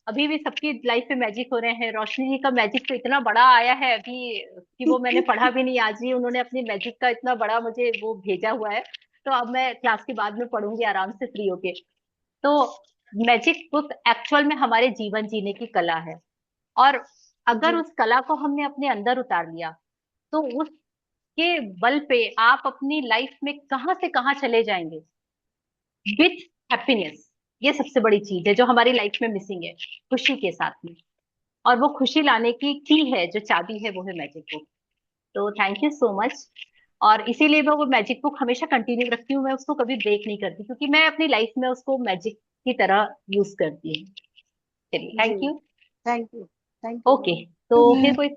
अभी भी सबकी लाइफ में मैजिक हो रहे हैं। रोशनी जी का मैजिक तो इतना बड़ा आया है अभी कि वो मैंने पढ़ा भी नहीं, आज ही उन्होंने अपनी मैजिक का इतना बड़ा मुझे वो भेजा हुआ है। तो अब मैं क्लास के बाद में पढ़ूंगी आराम से फ्री होके। तो मैजिक बुक एक्चुअल में हमारे जीवन जीने की कला है, और अगर जी उस कला को हमने अपने अंदर उतार लिया तो उसके बल पे आप अपनी लाइफ में कहाँ से कहाँ चले जाएंगे विथ हैप्पीनेस। ये सबसे बड़ी चीज है जो हमारी लाइफ में मिसिंग है, खुशी के साथ में। और वो खुशी लाने की है, जो चाबी है, वो है मैजिक बुक। तो थैंक यू सो मच। और इसीलिए मैं वो मैजिक बुक हमेशा कंटिन्यू रखती हूँ, मैं उसको कभी ब्रेक नहीं करती, क्योंकि मैं अपनी लाइफ में उसको मैजिक की तरह यूज करती हूँ। चलिए, जी, thank you. Thank you okay, ma'am. तो फिर कोई,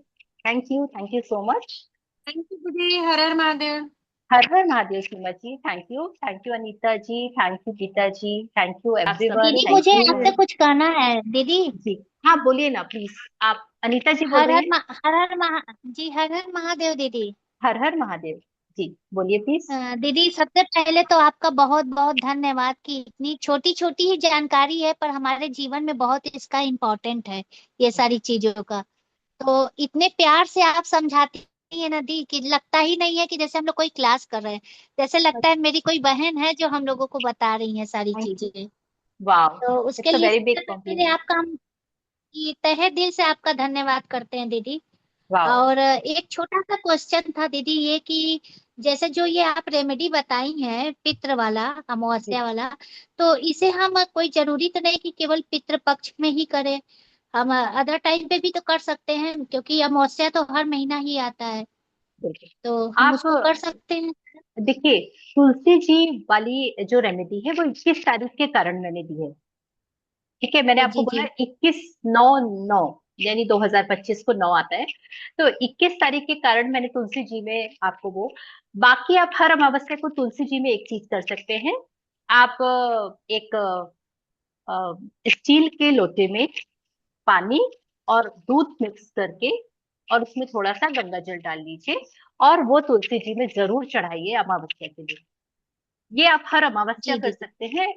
thank you so much. Thank you दीदी, हर हर महादेव। हर हर Mahadev Seema ji, thank you Anita ji, thank you Geeta ji, thank you everyone, दीदी थैंक मुझे यू। आपसे कुछ कहना है दीदी। जी, हाँ बोलिए ना प्लीज। आप अनीता जी बोल हर रही हर हैं? हर हर महा जी, हर हर महादेव दीदी। हर हर महादेव। जी बोलिए प्लीज। दीदी सबसे पहले तो आपका बहुत बहुत धन्यवाद कि इतनी छोटी छोटी ही जानकारी है पर हमारे जीवन में बहुत इसका इम्पोर्टेंट है, ये सारी चीजों का। तो इतने प्यार से आप समझाती है ना दी कि लगता ही नहीं है कि जैसे हम लोग कोई क्लास कर रहे हैं, जैसे लगता है मेरी कोई बहन है जो हम लोगों को बता रही है सारी थैंक यू। चीजें। वाओ, तो उसके इट्स अ लिए वेरी सबसे बिग पहले कॉम्प्लीमेंट। आपका हम ये तहे दिल से आपका धन्यवाद करते हैं दीदी। वाओ। और एक छोटा सा क्वेश्चन था दीदी, ये कि जैसे जो ये आप रेमेडी बताई हैं पितृ वाला, जी, अमावस्या वाला, तो इसे हम कोई जरूरी तो नहीं कि केवल पितृ पक्ष में ही करें, हम अदर टाइम पे भी तो कर सकते हैं, क्योंकि अमावस्या तो हर महीना ही आता है, बिल्कुल। तो हम आप उसको कर सकते हैं। देखिए, तुलसी जी वाली जो रेमेडी है वो 21 तारीख के कारण मैंने दी है। ठीक है, मैंने जी आपको जी बोला जी 21/9/9, यानी 2025 को 9 आता है। तो 21 तारीख के कारण मैंने तुलसी जी में आपको वो। बाकी आप हर अमावस्या को तुलसी जी में एक चीज कर सकते हैं। आप एक स्टील के लोटे में पानी और दूध मिक्स करके, और उसमें थोड़ा सा गंगा जल डाल लीजिए, और वो तुलसी जी में जरूर चढ़ाइए अमावस्या के दिन। ये आप हर अमावस्या जी कर जी। सकते हैं।